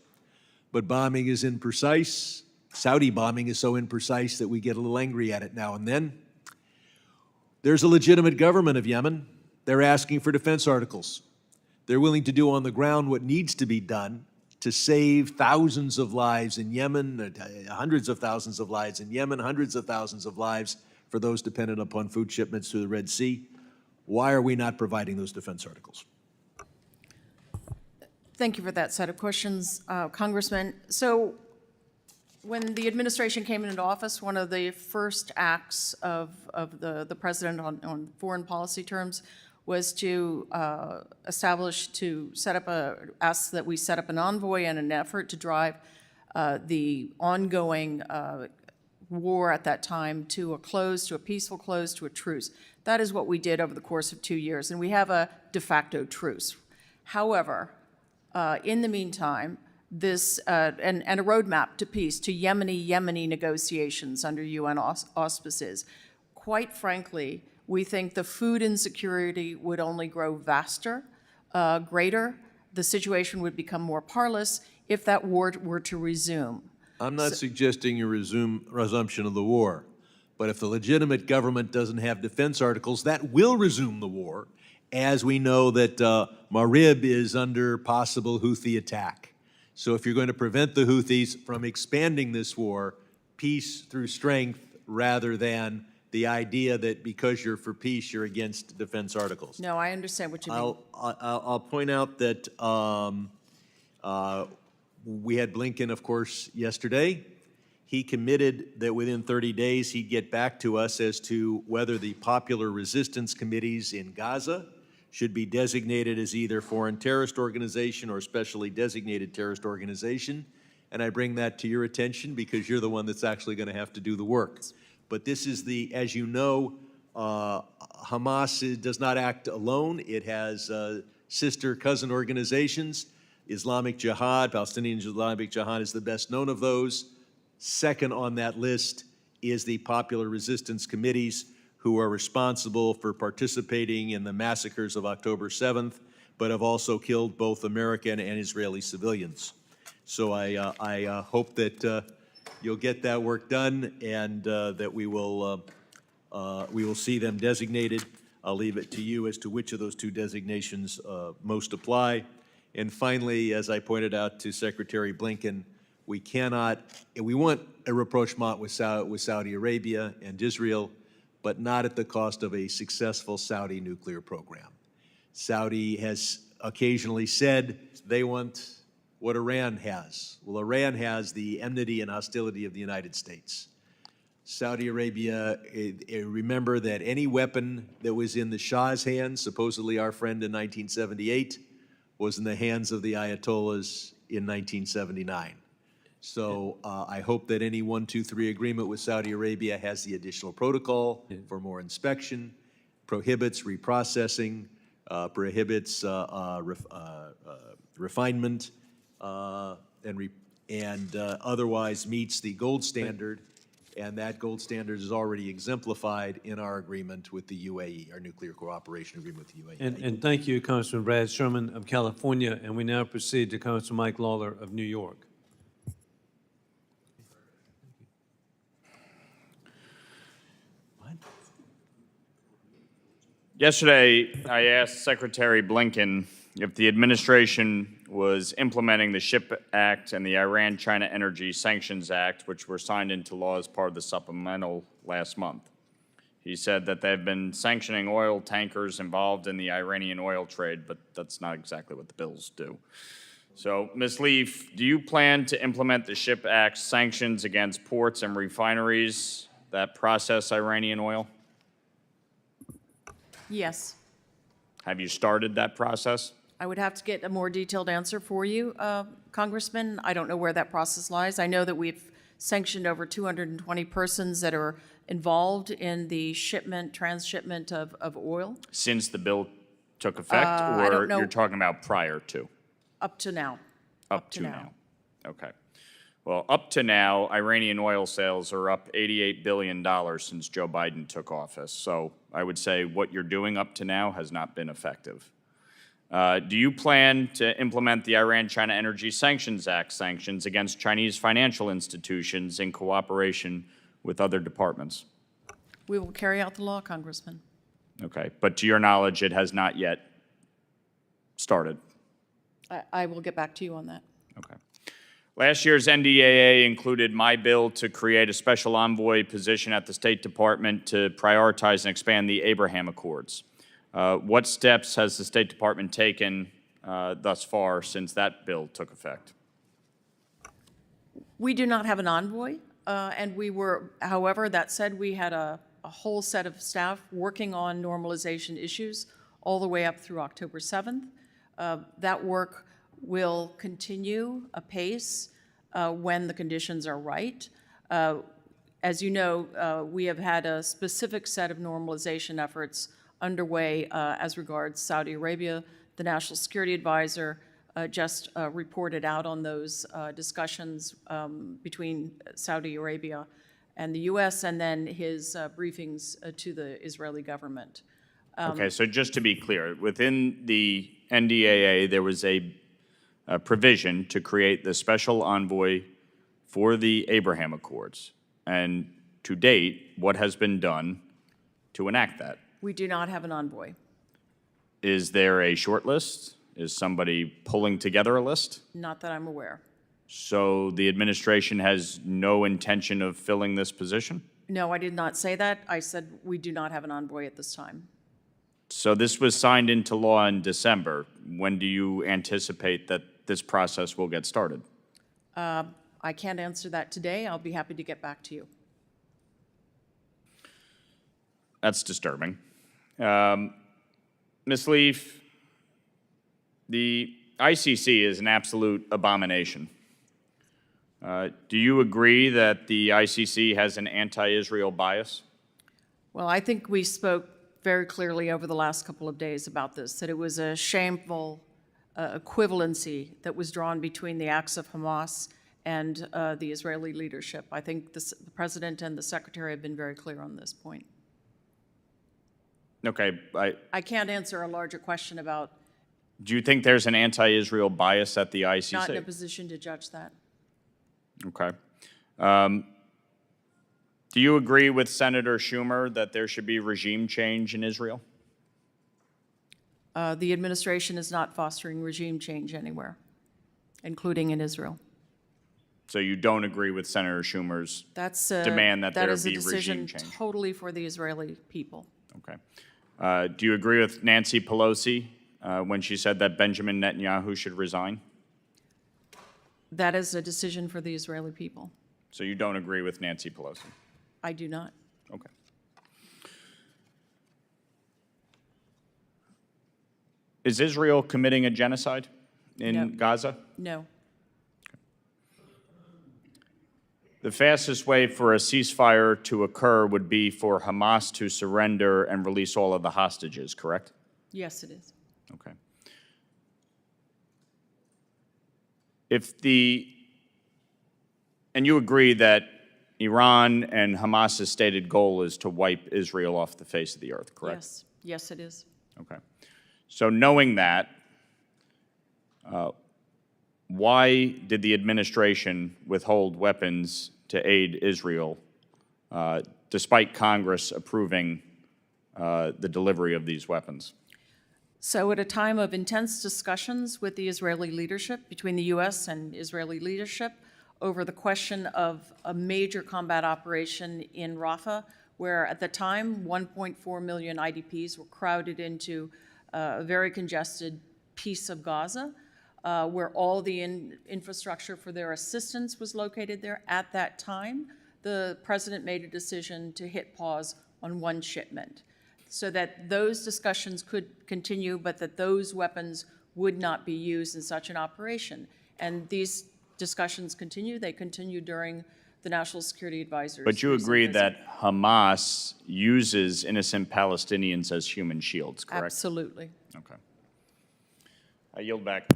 but bombing is imprecise. Saudi bombing is so imprecise that we get a little angry at it now and then. There's a legitimate government of Yemen. They're asking for defense articles. They're willing to do on the ground what needs to be done to save thousands of lives in Yemen, hundreds of thousands of lives in Yemen, hundreds of thousands of lives for those dependent upon food shipments through the Red Sea. Why are we not providing those defense articles? Thank you for that set of questions, Congressman. So when the administration came into office, one of the first acts of the president on foreign policy terms was to ask that we set up an envoy in an effort to drive the ongoing war at that time to a close, to a peaceful close, to a truce. That is what we did over the course of 2 years, and we have a de facto truce. However, in the meantime, this and a roadmap to peace, to Yemeni negotiations under UN auspices. Quite frankly, we think the food insecurity would only grow greater. The situation would become more parlous if that war were to resume. I'm not suggesting a resumption of the war, but if the legitimate government doesn't have defense articles, that will resume the war, as we know that Marib is under possible Houthi attack. So if you're going to prevent the Houthis from expanding this war, peace through strength rather than the idea that because you're for peace, you're against defense articles. No, I understand what you mean. I'll point out that we had Blinken, of course, yesterday. He committed that within 30 days he'd get back to us as to whether the popular resistance committees in Gaza should be designated as either foreign terrorist organization or specially designated terrorist organization. And I bring that to your attention because you're the one that's actually going to have to do the work. But this is as you know, Hamas does not act alone. It has sister cousin organizations. Islamic Jihad, Palestinian Islamic Jihad is the best known of those. Second on that list is the Popular Resistance Committees, who are responsible for participating in the massacres of October 7th, but have also killed both American and Israeli civilians. So I hope that you'll get that work done and that we will see them designated. I'll leave it to you as to which of those two designations most apply. And finally, as I pointed out to Secretary Blinken, we want a rapprochement with Saudi Arabia and Israel, but not at the cost of a successful Saudi nuclear program. Saudi has occasionally said they want what Iran has. Well, Iran has the enmity and hostility of the United States. Saudi Arabia, remember that any weapon that was in the Shah's hands, supposedly our friend in 1978, was in the hands of the Ayatollahs in 1979. So I hope that any 1, 2, 3 agreement with Saudi Arabia has the additional protocol for more inspection, prohibits reprocessing, prohibits refinement, and otherwise meets the gold standard, and that gold standard is already exemplified in our agreement with the UAE, our nuclear cooperation agreement with the UAE. And thank you, Congressman Brad Sherman of California, and we now proceed to Congressman Mike Lawler of New York. Yesterday, I asked Secretary Blinken if the administration was implementing the SHIP Act and the Iran-China Energy Sanctions Act, which were signed into law as part of the supplemental last month. He said that they've been sanctioning oil tankers involved in the Iranian oil trade, but that's not exactly what the bills do. So, Ms. Leaf, do you plan to implement the SHIP Act sanctions against ports and refineries that process Iranian oil? Yes. Have you started that process? I would have to get a more detailed answer for you, Congressman. I don't know where that process lies. I know that we've sanctioned over 220 persons that are involved in the transshipment of oil Since the bill took effect, I don't or know. you're talking about prior to? up to now. Up to now. Okay. Well, up to now, Iranian oil sales are up $88 billion since Joe Biden took office. So I would say what you're doing up to now has not been effective. Do you plan to implement the Iran-China Energy Sanctions Act sanctions against Chinese financial institutions in cooperation with other departments? We will carry out the law, Congressman. Okay, but to your knowledge, it has not yet started. I will get back to you on that. Okay. Last year's NDAA included my bill to create a special envoy position at the State Department to prioritize and expand the Abraham Accords. What steps has the State Department taken thus far since that bill took effect? We do not have an envoy, and we were, however, that said, we had a whole set of staff working on normalization issues all the way up through October 7th. That work will continue apace when the conditions are right. As you know, we have had a specific set of normalization efforts underway as regards Saudi Arabia. The National Security Advisor just reported out on those discussions between Saudi Arabia and the U.S., and then his briefings to the Israeli government. Okay, so just to be clear, within the NDAA, there was a provision to create the special envoy for the Abraham Accords. And to date, what has been done to enact that? We do not have an envoy. Is there a short list? Is somebody pulling together a list? Not that I'm aware. So the administration has no intention of filling this position? No, I did not say that. I said we do not have an envoy at this time. So this was signed into law in December. When do you anticipate that this process will get started? I can't answer that today. I'll be happy to get back to you. That's disturbing. Ms. Leaf, the ICC is an absolute abomination. Do you agree that the ICC has an anti-Israel bias? Well, I think we spoke very clearly over the last couple of days about this, that it was a shameful equivalency that was drawn between the acts of Hamas and the Israeli leadership. I think the President and the Secretary have been very clear on this point. Okay, I can't answer a larger question about, do you think there's an anti-Israel bias at the ICC? not in a position to judge that. Okay. Do you agree with Senator Schumer that there should be regime change in Israel? The administration is not fostering regime change anywhere, including in Israel. So you don't agree with Senator Schumer's That's demand that there is a be decision regime change? totally for the Israeli people. Okay. Do you agree with Nancy Pelosi when she said that Benjamin Netanyahu should resign? That is a decision for the Israeli people. So you don't agree with Nancy Pelosi? I do not. Okay. Is Israel committing a genocide in No. Gaza? No. The fastest way for a ceasefire to occur would be for Hamas to surrender and release all of the hostages, correct? Yes, it is. Okay. And you agree that Iran and Hamas's stated goal is to wipe Israel off the face of the earth, correct? Yes. Yes, it is. Okay. So knowing that, why did the administration withhold weapons to aid Israel despite Congress approving the delivery of these weapons? So at a time of intense discussions with the Israeli leadership, between the U.S. and Israeli leadership, over the question of a major combat operation in Rafah, where at the time 1.4 million IDPs were crowded into a very congested piece of Gaza, where all the infrastructure for their assistance was located there. At that time, the president made a decision to hit pause on one shipment. so that those discussions could continue, but that those weapons would not be used in such an operation. And these discussions continue. They continue during the National Security Advisor's But you recent agree visit. that Hamas uses innocent Palestinians as human shields, correct? Absolutely. Okay. I yield back.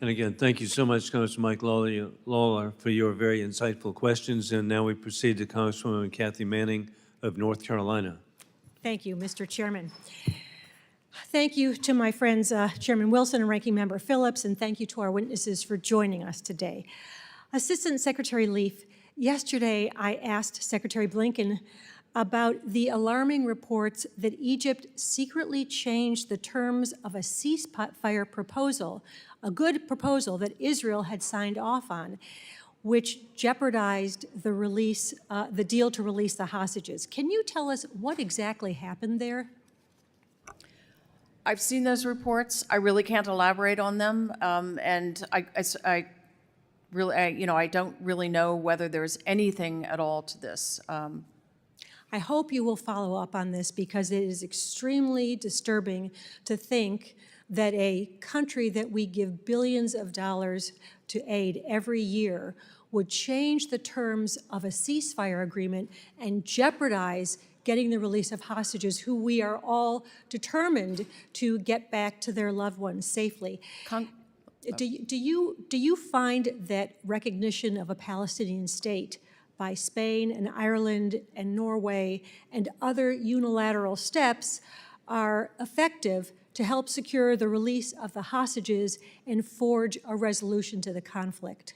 And again, thank you so much, Congressman Mike Lawler, for your very insightful questions. And now we proceed to Congresswoman Kathy Manning of North Carolina. Thank you, Mr. Chairman. Thank you to my friends, Chairman Wilson and Ranking Member Phillips, and thank you to our witnesses for joining us today. Assistant Secretary Leaf, yesterday I asked Secretary Blinken about the alarming reports that Egypt secretly changed the terms of a ceasefire proposal, a good proposal that Israel had signed off on, which jeopardized the release, the deal to release the hostages. Can you tell us what exactly happened there? I've seen those reports. I really can't elaborate on them, and I don't really know whether there's anything at all to this. I hope you will follow up on this because it is extremely disturbing to think that a country that we give billions of dollars to aid every year would change the terms of a ceasefire agreement and jeopardize getting the release of hostages who we are all determined to get back to their loved ones safely. Do you find that recognition of a Palestinian state by Spain and Ireland and Norway and other unilateral steps are effective to help secure the release of the hostages and forge a resolution to the conflict?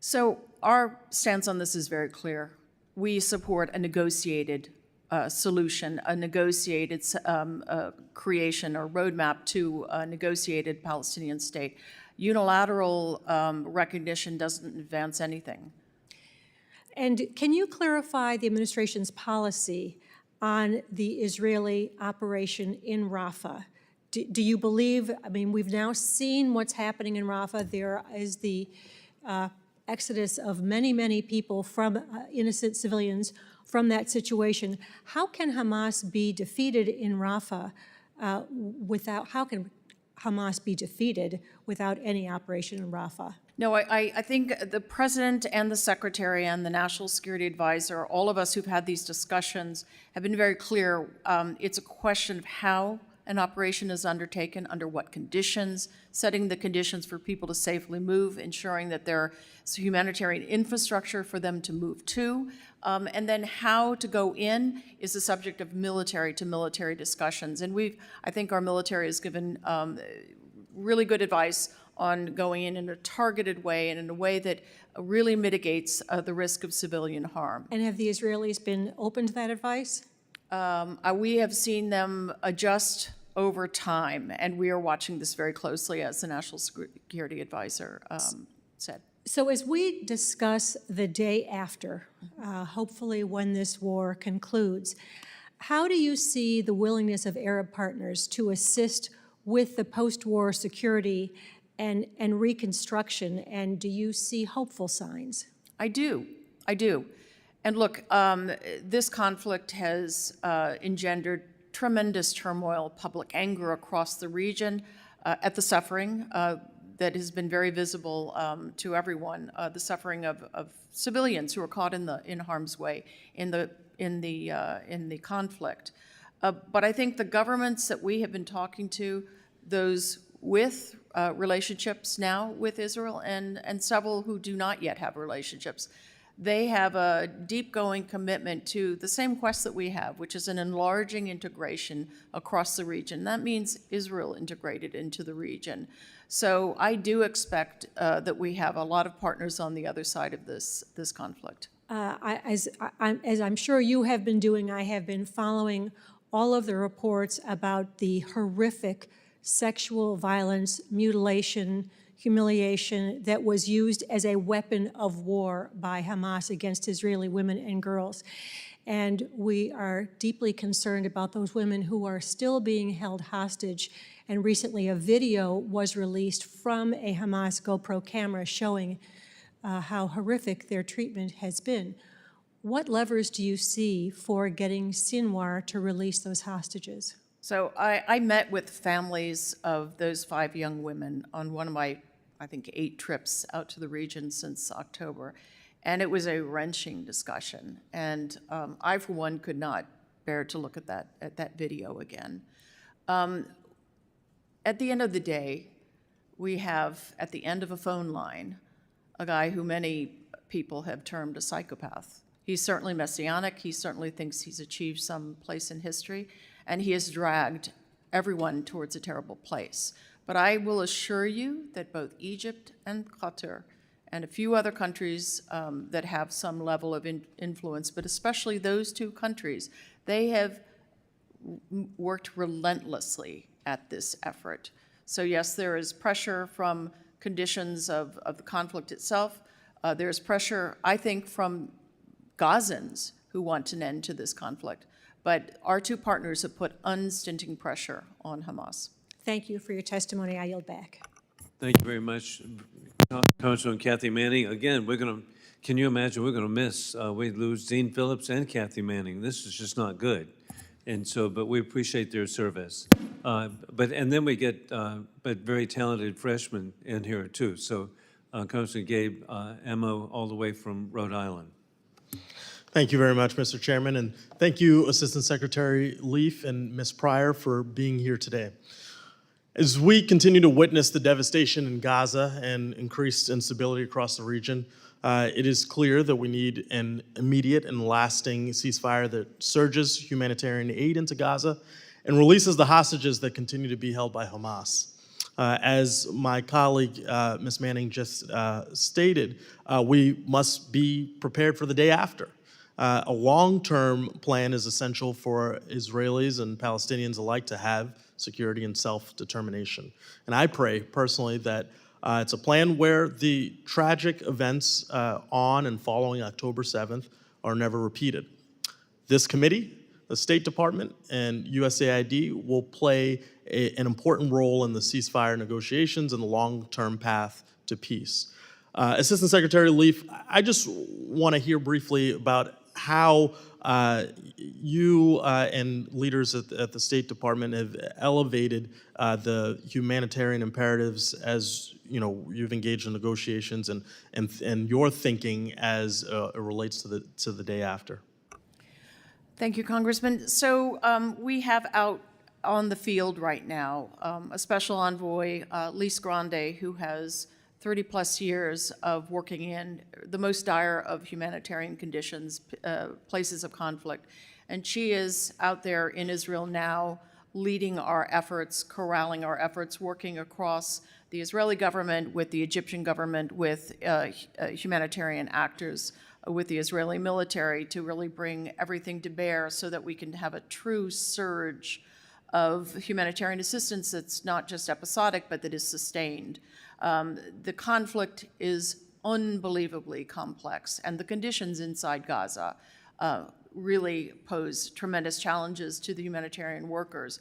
So our stance on this is very clear. We support a negotiated solution, a negotiated creation or roadmap to a negotiated Palestinian state. Unilateral recognition doesn't advance anything. And can you clarify the administration's policy on the Israeli operation in Rafah? Do you believe, I mean, we've now seen what's happening in Rafah. There is the exodus of many, many people from innocent civilians from that situation. How can Hamas be defeated in Rafah how can Hamas be defeated without any operation in Rafah? No, I think the President and the Secretary and the National Security Advisor, all of us who've had these discussions, have been very clear. It's a question of how an operation is undertaken, under what conditions, setting the conditions for people to safely move, ensuring that there's humanitarian infrastructure for them to move to, and then how to go in is the subject of military to military discussions. And I think our military has given really good advice on going in a targeted way and in a way that really mitigates the risk of civilian harm. And have the Israelis been open to that advice? We have seen them adjust over time, and we are watching this very closely, as the National Security Advisor said. So as we discuss the day after, hopefully when this war concludes, how do you see the willingness of Arab partners to assist with the post-war security and reconstruction, and do you see hopeful signs? I do. And look, this conflict has engendered tremendous turmoil, public anger across the region at the suffering that has been very visible to everyone, the suffering of civilians who are caught in harm's way in the conflict. But I think the governments that we have been talking to, those with relationships now with Israel and several who do not yet have relationships, they have a deep-going commitment to the same quest that we have, which is an enlarging integration across the region. That means Israel integrated into the region. So I do expect that we have a lot of partners on the other side of this conflict. As I'm sure you have been doing, I have been following all of the reports about the horrific sexual violence, mutilation, humiliation that was used as a weapon of war by Hamas against Israeli women and girls. And we are deeply concerned about those women who are still being held hostage. And recently a video was released from a Hamas GoPro camera showing how horrific their treatment has been. What levers do you see for getting Sinwar to release those hostages? So I met with families of those 5 young women on one of my, I think, 8 trips out to the region since October. And it was a wrenching discussion. And I, for one, could not bear to look at that video again. At the end of the day, we have, at the end of a phone line, a guy who many people have termed a psychopath. He's certainly messianic. He certainly thinks he's achieved some place in history, and he has dragged everyone towards a terrible place. But I will assure you that both Egypt and Qatar and a few other countries that have some level of influence, but especially those 2 countries, they have worked relentlessly at this effort. So yes, there is pressure from conditions of the conflict itself. There's pressure, I think, from Gazans who want an end to this conflict. But our 2 partners have put unstinting pressure on Hamas. Thank you for your testimony. I yield back. Thank you very much, Congresswoman Kathy Manning. Again, can you imagine, we're going to miss, we lose Dean Phillips and Kathy Manning. This is just not good. And so, but we appreciate their service. And then we get, but very talented freshmen in here too. So Congressman Gabe Amo, all the way from Rhode Island. Thank you very much, Mr. Chairman, and thank you, Assistant Secretary Leaf and Ms. Pryor, for being here today. As we continue to witness the devastation in Gaza and increased instability across the region, it is clear that we need an immediate and lasting ceasefire that surges humanitarian aid into Gaza and releases the hostages that continue to be held by Hamas. As my colleague, Ms. Manning, just stated, we must be prepared for the day after. A long-term plan is essential for Israelis and Palestinians alike to have security and self-determination. And I pray personally that it's a plan where the tragic events on and following October 7th are never repeated. This committee, the State Department, and USAID will play an important role in the ceasefire negotiations and the long-term path to peace. Assistant Secretary Leaf, I just want to hear briefly about how you and leaders at the State Department have elevated the humanitarian imperatives as you've engaged in negotiations and your thinking as it relates to the day after. Thank you, Congressman. So we have out on the field right now a special envoy, Lise Grande, who has 30-plus years of working in the most dire of humanitarian conditions, places of conflict. And she is out there in Israel now leading our efforts, corralling our efforts, working across the Israeli government, with the Egyptian government, with humanitarian actors, with the Israeli military, to really bring everything to bear so that we can have a true surge of humanitarian assistance that's not just episodic, but that is sustained. The conflict is unbelievably complex, and the conditions inside Gaza really pose tremendous challenges to the humanitarian workers.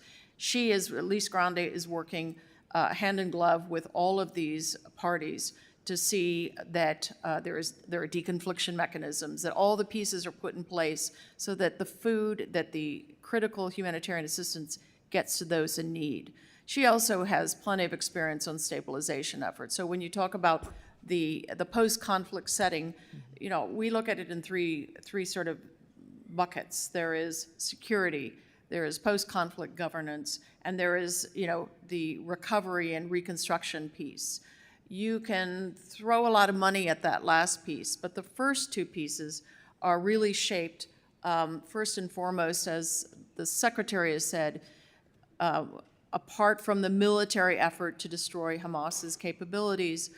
Lise Grande is working hand in glove with all of these parties to see that there are deconfliction mechanisms, that all the pieces are put in place so that the food, that the critical humanitarian assistance gets to those in need. She also has plenty of experience on stabilization efforts. So when you talk about the post-conflict setting, we look at it in three sort of buckets. There is security, there is post-conflict governance, and there is, the recovery and reconstruction piece. You can throw a lot of money at that last piece, but the first 2 pieces are really shaped, first and foremost, as the Secretary has said, apart from the military effort to destroy Hamas's capabilities,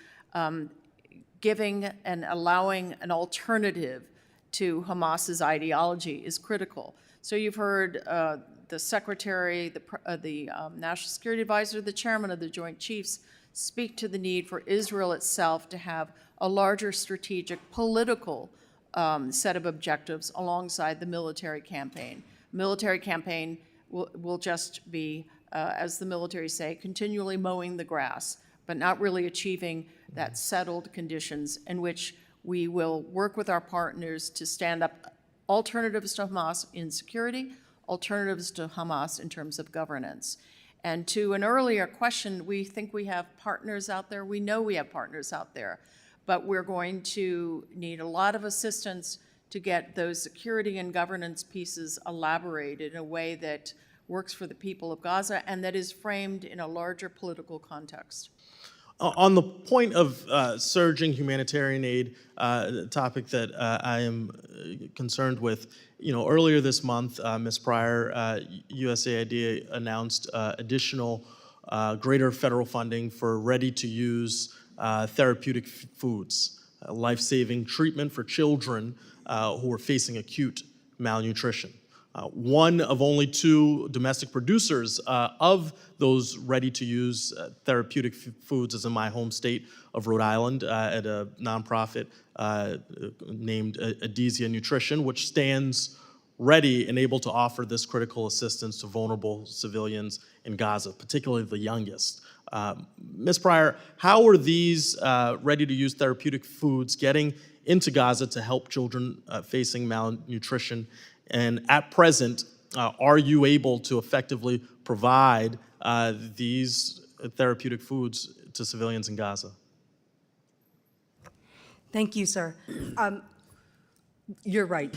giving and allowing an alternative to Hamas's ideology is critical. So you've heard the Secretary, the National Security Advisor, the Chairman of the Joint Chiefs speak to the need for Israel itself to have a larger strategic political set of objectives alongside the military campaign. Military campaign will just be, as the military say, continually mowing the grass, but not really achieving that settled conditions in which we will work with our partners to stand up alternatives to Hamas in security, alternatives to Hamas in terms of governance. And to an earlier question, we think we have partners out there. We know we have partners out there, but we're going to need a lot of assistance to get those security and governance pieces elaborated in a way that works for the people of Gaza and that is framed in a larger political context. On the point of surging humanitarian aid, a topic that I am concerned with, earlier this month, Ms. Pryor, USAID announced additional greater federal funding for ready-to-use therapeutic foods, life-saving treatment for children who are facing acute malnutrition. One of only 2 domestic producers of those ready-to-use therapeutic foods is in my home state of Rhode Island at a nonprofit named Adhesia Nutrition, which stands ready and able to offer this critical assistance to vulnerable civilians in Gaza, particularly the youngest. Ms. Pryor, how are these ready-to-use therapeutic foods getting into Gaza to help children facing malnutrition? And at present, are you able to effectively provide these therapeutic foods to civilians in Gaza? Thank you, sir. You're right.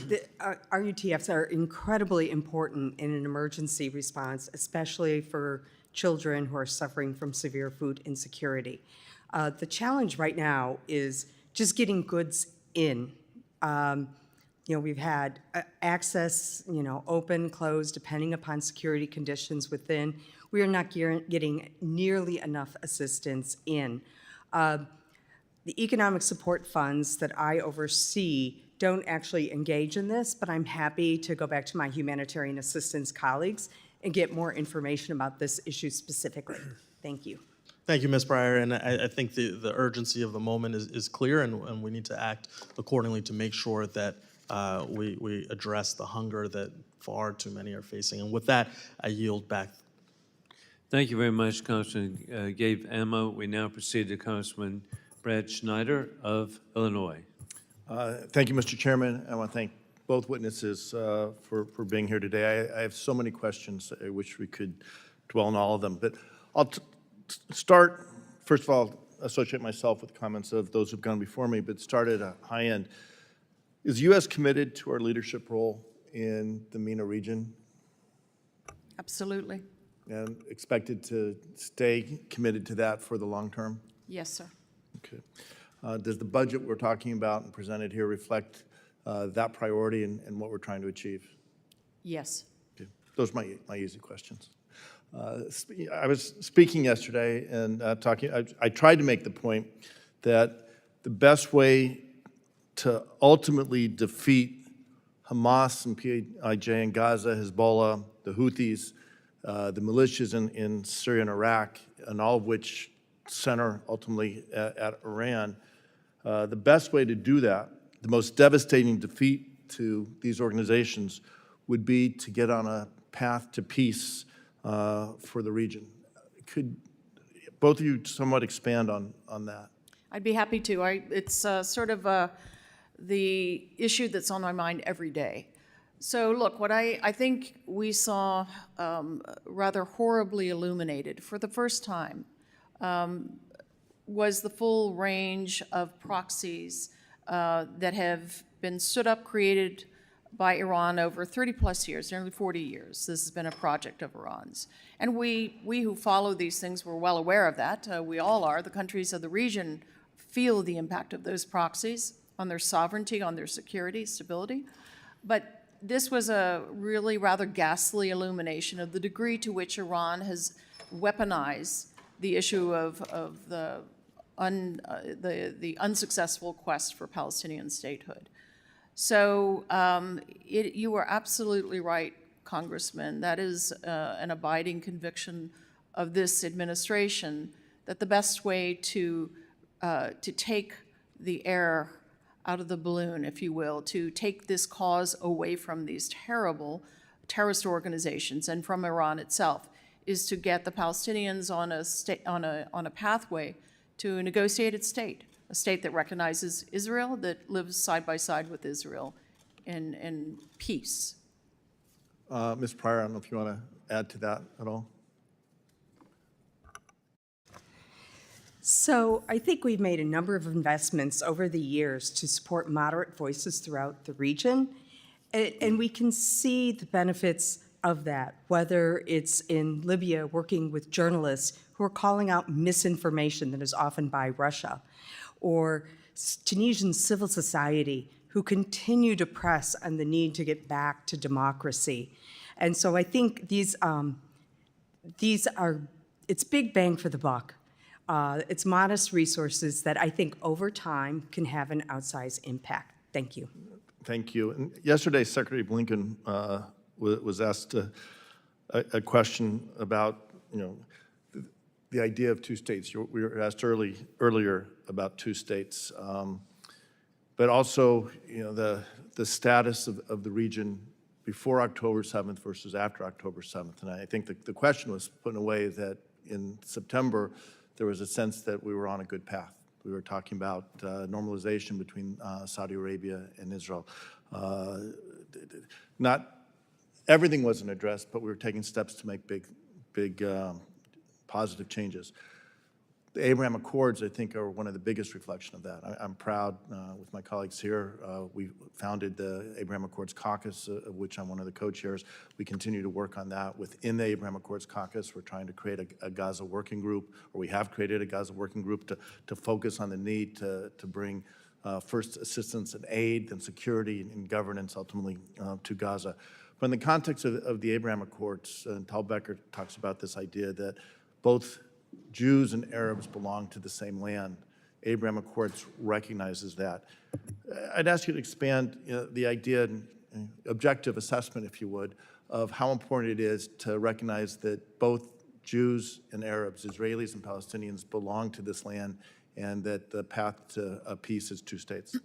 RUTFs are incredibly important in an emergency response, especially for children who are suffering from severe food insecurity. The challenge right now is just getting goods in. We've had access, open, closed, depending upon security conditions within. We are not getting nearly enough assistance in. The economic support funds that I oversee don't actually engage in this, but I'm happy to go back to my humanitarian assistance colleagues and get more information about this issue specifically. Thank you. Thank you, Ms. Pryor, and I think the urgency of the moment is clear, and we need to act accordingly to make sure that we address the hunger that far too many are facing. And with that, I yield back. Thank you very much, Congressman Gabe Ammo. We now proceed to Congressman Brad Schneider of Illinois. Thank you, Mr. Chairman. I want to thank both witnesses for being here today. I have so many questions. I wish we could dwell on all of them. But I'll start, first of all, associate myself with comments of those who've gone before me, but start at a high end. Is the U.S. committed to our leadership role in the MENA region? Absolutely. And expected to stay committed to that for the long term? Yes, sir. Okay. Does the budget we're talking about and presented here reflect that priority and what we're trying to achieve? Yes. Okay. Those are my easy questions. I was speaking yesterday and I tried to make the point that the best way to ultimately defeat Hamas and PIJ in Gaza, Hezbollah, the Houthis, the militias in Syria and Iraq, and all of which center ultimately at Iran, the best way to do that, the most devastating defeat to these organizations would be to get on a path to peace for the region. Could both of you somewhat expand on that? I'd be happy to. It's sort of the issue that's on my mind every day. So look, what I think we saw rather horribly illuminated for the first time was the full range of proxies that have been stood up, created by Iran over 30 plus years, nearly 40 years. This has been a project of Iran's. And we who follow these things, we're well aware of that. We all are. The countries of the region feel the impact of those proxies on their sovereignty, on their security, stability. But this was a really rather ghastly illumination of the degree to which Iran has weaponized the issue of the unsuccessful quest for Palestinian statehood. So you are absolutely right, Congressman. That is an abiding conviction of this administration, that the best way to take the air out of the balloon, if you will, to take this cause away from these terrible terrorist organizations and from Iran itself, is to get the Palestinians on a pathway to a negotiated state, a state that recognizes Israel, that lives side by side with Israel in peace. Ms. Pryor, I don't know if you want to add to that at all. So I think we've made a number of investments over the years to support moderate voices throughout the region, and we can see the benefits of that, whether it's in Libya working with journalists who are calling out misinformation that is often by Russia, or Tunisian civil society who continue to press on the need to get back to democracy. And so I think these are, it's big bang for the buck. It's modest resources that I think over time can have an outsized impact. Thank you. Thank you. And yesterday, Secretary Blinken was asked a question about, the idea of two states. We were asked earlier about two states, but also, the status of the region before October 7th versus after October 7th. And I think the question was put in a way that in September, there was a sense that we were on a good path. We were talking about normalization between Saudi Arabia and Israel. Not everything wasn't addressed, but we were taking steps to make big positive changes. The Abraham Accords, I think, are one of the biggest reflection of that. I'm proud with my colleagues here. We founded the Abraham Accords Caucus, of which I'm one of the co-chairs. We continue to work on that. Within the Abraham Accords Caucus, we're trying to create a Gaza working group, or we have created a Gaza working group to focus on the need to bring first assistance and aid, then security and governance ultimately to Gaza. But in the context of the Abraham Accords, Tal Becker talks about this idea that both Jews and Arabs belong to the same land. Abraham Accords recognizes that. I'd ask you to expand the idea, objective assessment, if you would, of how important it is to recognize that both Jews and Arabs, Israelis and Palestinians, belong to this land, and that the path to peace is two states.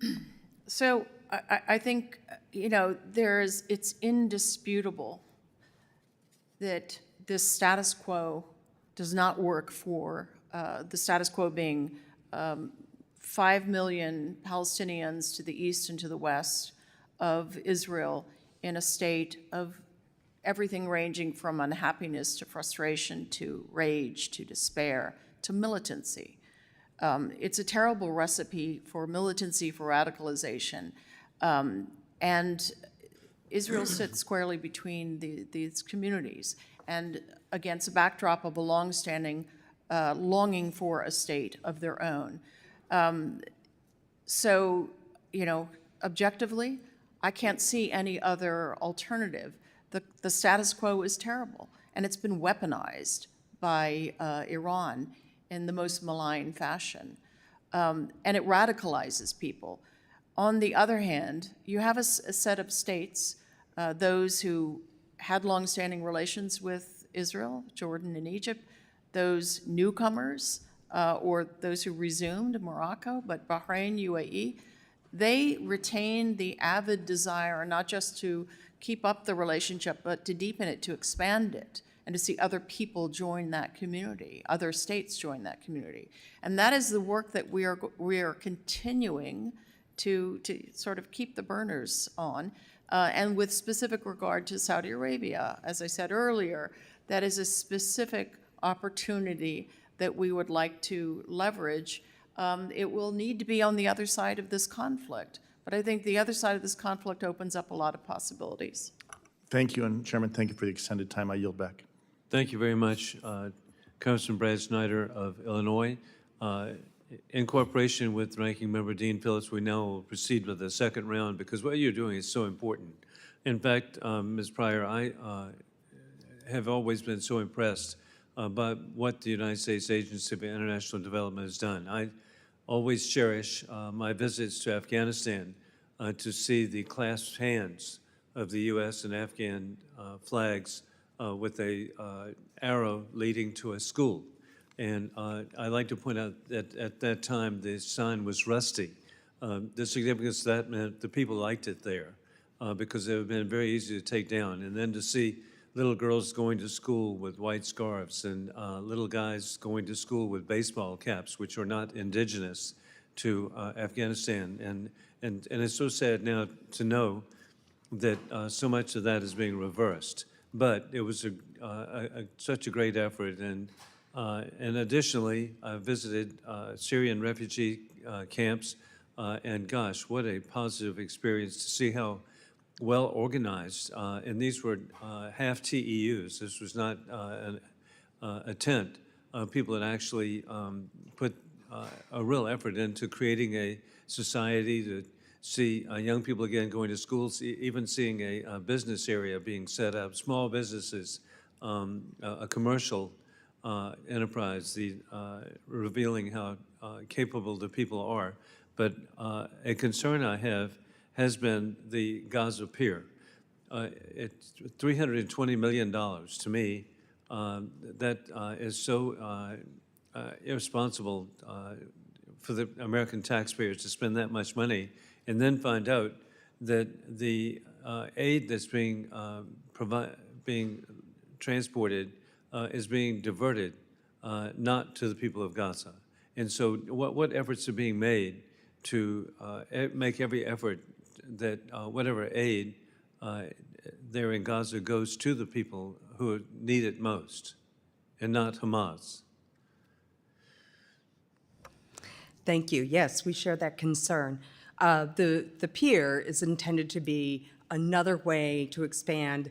So I think, it's indisputable that this status quo does not work for the status quo being 5 million Palestinians to the east and to the west of Israel in a state of everything ranging from unhappiness to frustration to rage to despair to militancy. It's a terrible recipe for militancy, for radicalization. And Israel sits squarely between these communities and against a backdrop of a longstanding longing for a state of their own. So, objectively, I can't see any other alternative. The status quo is terrible, and it's been weaponized by Iran in the most malign fashion, and it radicalizes people. On the other hand, you have a set of states, those who had longstanding relations with Israel, Jordan, and Egypt, those newcomers, or those who resumed, Morocco, but Bahrain, UAE, they retain the avid desire not just to keep up the relationship, but to deepen it, to expand it, and to see other people join that community, other states join that community. And that is the work that we are continuing to sort of keep the burners on. And with specific regard to Saudi Arabia, as I said earlier, that is a specific opportunity that we would like to leverage. It will need to be on the other side of this conflict, but I think the other side of this conflict opens up a lot of possibilities. Thank you, and Chairman, thank you for the extended time. I yield back. Thank you very much, Congressman Brad Snyder of Illinois. In cooperation with Ranking Member Dean Phillips, we now will proceed with the second round because what you're doing is so important. In fact, Ms. Pryor, I have always been so impressed by what the United States Agency for International Development has done. I always cherish my visits to Afghanistan to see the clasped hands of the U.S. and Afghan flags with a arrow leading to a school. And I'd like to point out that at that time, the sign was rusty. The significance of that meant the people liked it there because it would have been very easy to take down. And then to see little girls going to school with white scarves and little guys going to school with baseball caps, which are not indigenous to Afghanistan. And it's so sad now to know that so much of that is being reversed. But it was such a great effort, and additionally, I visited Syrian refugee camps, and gosh, what a positive experience to see how well organized. And these were half TEUs. This was not a tent. People had actually put a real effort into creating a society to see young people again going to schools, even seeing a business area being set up, small businesses, a commercial enterprise, revealing how capable the people are. But a concern I have has been the Gaza pier. It's $320 million to me. That is so irresponsible for the American taxpayers to spend that much money and then find out that the aid that's being transported is being diverted, not to the people of Gaza. And so what efforts are being made to make every effort that whatever aid there in Gaza goes to the people who need it most and not Hamas? Thank you. Yes, we share that concern. The pier is intended to be another way to expand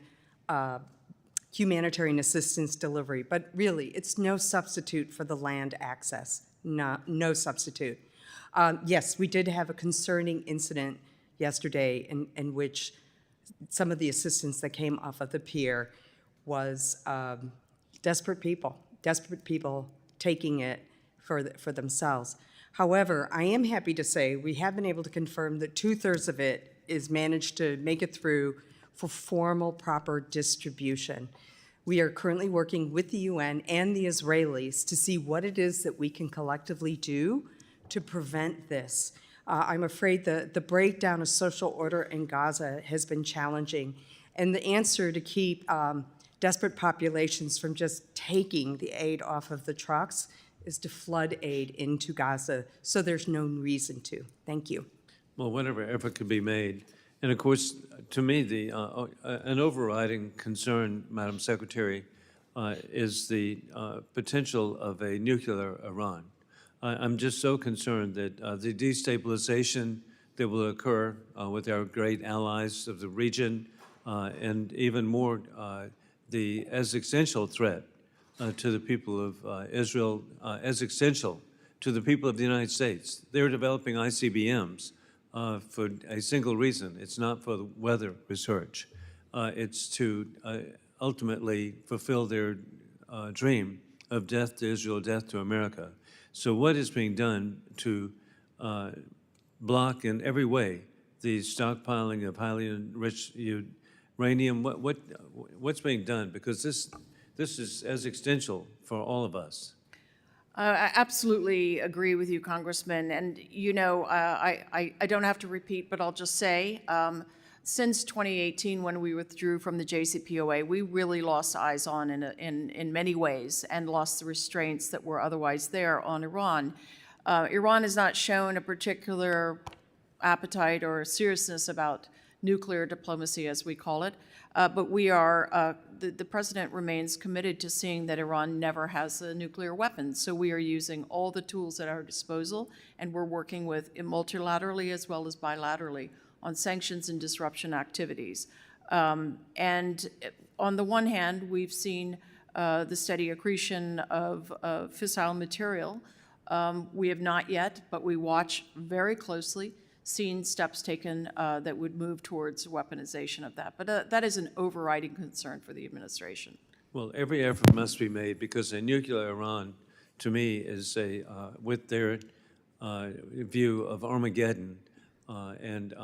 humanitarian assistance delivery, but really, it's no substitute for the land access, no substitute. Yes, we did have a concerning incident yesterday in which some of the assistance that came off of the pier was desperate people taking it for themselves. However, I am happy to say we have been able to confirm that 2/3 of it is managed to make it through for formal, proper distribution. We are currently working with the UN and the Israelis to see what it is that we can collectively do to prevent this. I'm afraid the breakdown of social order in Gaza has been challenging, and the answer to keep desperate populations from just taking the aid off of the trucks is to flood aid into Gaza, so there's no reason to. Thank you. Well, whatever effort could be made. And of course, to me, an overriding concern, Madam Secretary, is the potential of a nuclear Iran. I'm just so concerned that the destabilization that will occur with our great allies of the region, and even more the existential threat to the people of Israel, existential to the people of the United States. They're developing ICBMs for a single reason. It's not for the weather research. It's to ultimately fulfill their dream of death to Israel, death to America. So what is being done to block in every way the stockpiling of highly enriched uranium? What's being done? Because this is existential for all of us. I absolutely agree with you, Congressman. And, you know, I don't have to repeat, but I'll just say, since 2018, when we withdrew from the JCPOA, we really lost eyes on in many ways and lost the restraints that were otherwise there on Iran. Iran has not shown a particular appetite or seriousness about nuclear diplomacy, as we call it, but we are, the president remains committed to seeing that Iran never has a nuclear weapon. So we are using all the tools at our disposal, and we're working with multilaterally as well as bilaterally on sanctions and disruption activities. And on the one hand, we've seen the steady accretion of fissile material. We have not yet, but we watch very closely, seen steps taken that would move towards weaponization of that. But that is an overriding concern for the administration. Well, every effort must be made because a nuclear Iran, to me, is with their view of Armageddon, and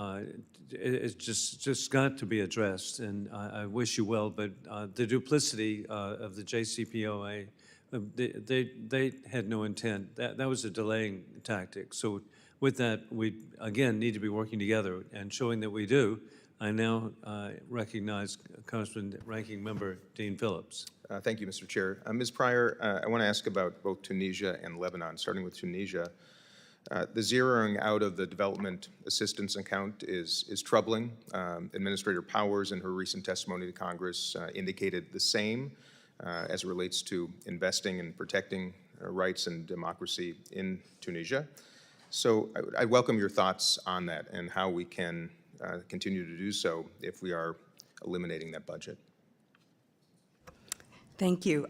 it's just got to be addressed. And I wish you well, but the duplicity of the JCPOA, they had no intent. That was a delaying tactic. So with that, we, again, need to be working together and showing that we do. I now recognize Congressman Ranking Member Dean Phillips. Thank you, Mr. Chair. Ms. Pryor, I want to ask about both Tunisia and Lebanon, starting with Tunisia. The zeroing out of the development assistance account is troubling. Administrator Powers, in her recent testimony to Congress, indicated the same as it relates to investing and protecting rights and democracy in Tunisia. So I welcome your thoughts on that and how we can continue to do so if we are eliminating that budget. Thank you.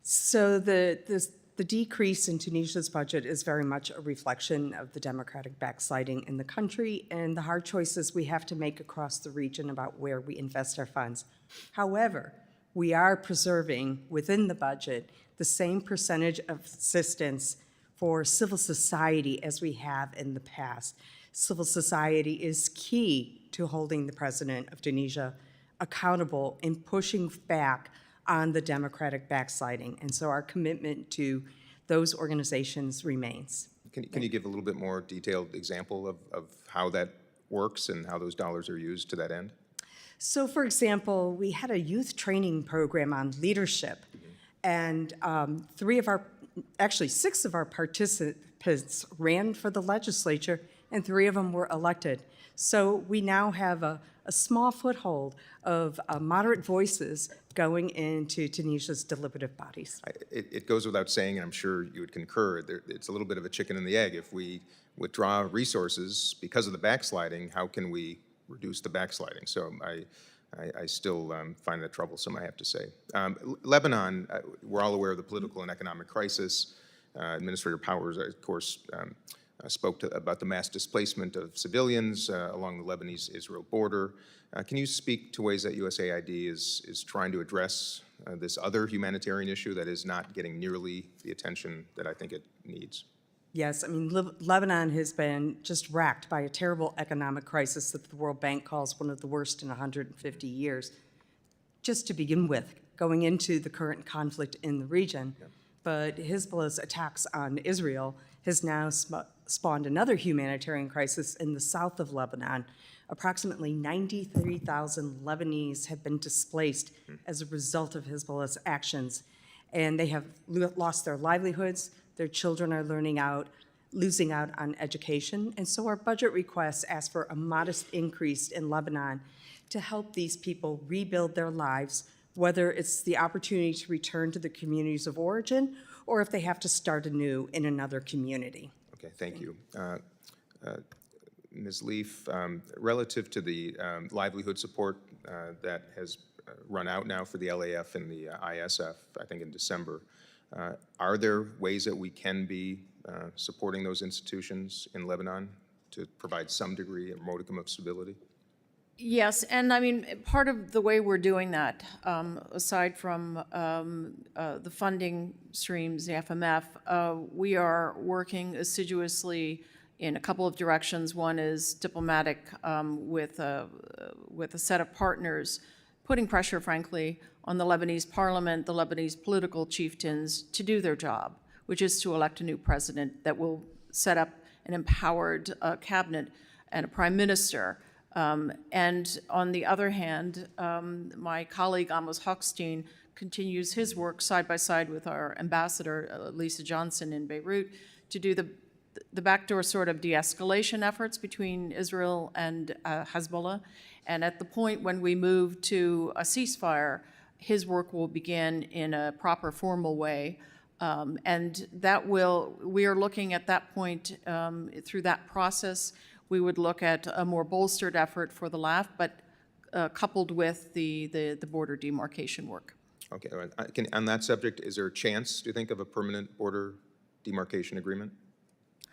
So the decrease in Tunisia's budget is very much a reflection of the democratic backsliding in the country and the hard choices we have to make across the region about where we invest our funds. However, we are preserving within the budget the same percentage of assistance for civil society as we have in the past. Civil society is key to holding the president of Tunisia accountable and pushing back on the democratic backsliding. And so our commitment to those organizations remains. Can you give a little bit more detailed example of how that works and how those dollars are used to that end? So for example, we had a youth training program on leadership, and six of our participants ran for the legislature, and 3 of them were elected. So we now have a small foothold of moderate voices going into Tunisia's deliberative bodies. It goes without saying, and I'm sure you would concur, it's a little bit of a chicken and the egg. If we withdraw resources because of the backsliding, how can we reduce the backsliding? So I still find that troublesome, I have to say. Lebanon, we're all aware of the political and economic crisis. Administrator Powers, of course, spoke about the mass displacement of civilians along the Lebanese-Israel border. Can you speak to ways that USAID is trying to address this other humanitarian issue that is not getting nearly the attention that I think it needs? Yes, I mean, Lebanon has been just racked by a terrible economic crisis that the World Bank calls one of the worst in 150 years. Just to begin with, going into the current conflict in the region, but Hezbollah's attacks on Israel has now spawned another humanitarian crisis in the south of Lebanon. Approximately 93,000 Lebanese have been displaced as a result of Hezbollah's actions, and they have lost their livelihoods. Their children are losing out on education, and so our budget requests ask for a modest increase in Lebanon to help these people rebuild their lives, whether it's the opportunity to return to the communities of origin or if they have to start anew in another community. Okay, thank you. Ms. Leaf, relative to the livelihood support that has run out now for the LAF and the ISF, I think in December, are there ways that we can be supporting those institutions in Lebanon to provide some degree, a modicum of stability? Yes, and I mean, part of the way we're doing that, aside from the funding streams, the FMF, we are working assiduously in a couple of directions. One is diplomatic with a set of partners, putting pressure, frankly, on the Lebanese parliament, the Lebanese political chieftains to do their job, which is to elect a new president that will set up an empowered cabinet and a prime minister. And on the other hand, my colleague Amos Hochstein continues his work side by side with our ambassador, Lisa Johnson in Beirut, to do the backdoor sort of de-escalation efforts between Israel and Hezbollah. And at the point when we move to a ceasefire, his work will begin in a proper formal way. And we are looking at that point through that process. We would look at a more bolstered effort for the LAF, but coupled with the border demarcation work. Okay, on that subject, is there a chance, do you think, of a permanent border demarcation agreement?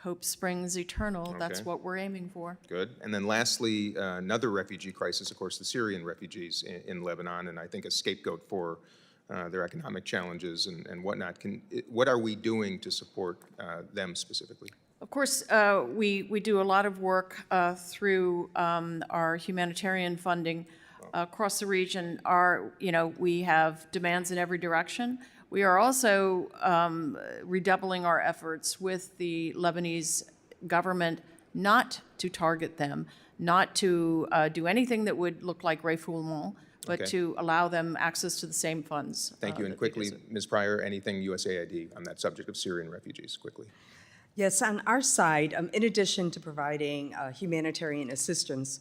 Hope springs eternal. That's Okay. what we're aiming for. Good. And then lastly, another refugee crisis, of course, the Syrian refugees in Lebanon, and I think a scapegoat for their economic challenges and whatnot. What are we doing to support them specifically? Of course, we do a lot of work through our humanitarian funding across the region. We have demands in every direction. We are also redoubling our efforts with the Lebanese government not to target them, not to do anything that would look like refoulement, but Okay. to allow them access to the same funds. Thank you. And that they quickly, visit. Ms. Pryor, anything USAID on that subject of Syrian refugees, quickly? Yes, on our side, in addition to providing humanitarian assistance,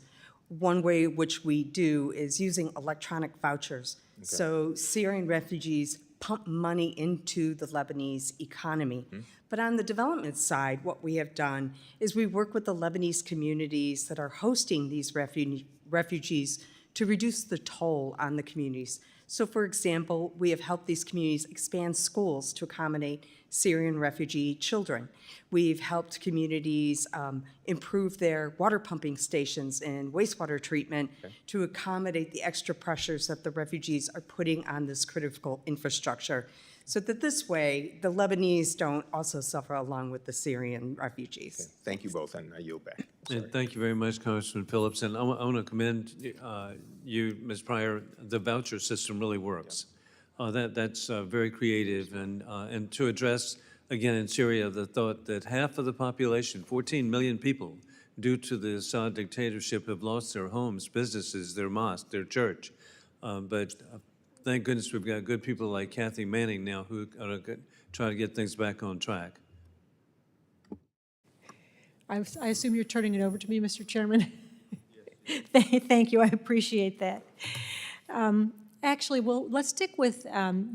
one way which we do is using electronic vouchers. So Syrian refugees pump money into the Lebanese economy. But on the development side, what we have done is we work with the Lebanese communities that are hosting these refugees to reduce the toll on the communities. So for example, we have helped these communities expand schools to accommodate Syrian refugee children. We've helped communities improve their water pumping stations and wastewater treatment to accommodate the extra pressures that the refugees are putting on this critical infrastructure, so that this way the Lebanese don't also suffer along with the Syrian refugees. Thank you both, and I yield back. And thank you very much, Congressman Phillips. And I want to commend you, Ms. Pryor. The voucher system really works. That's very creative. And to address, again, in Syria, the thought that half of the population, 14 million people, due to the Assad dictatorship, have lost their homes, businesses, their mosque, their church. But thank goodness we've got good people like Kathy Manning now who are trying to get things back on track. I assume you're turning it over to me, Mr. Chairman? Thank you, I appreciate that. Actually, well, let's stick with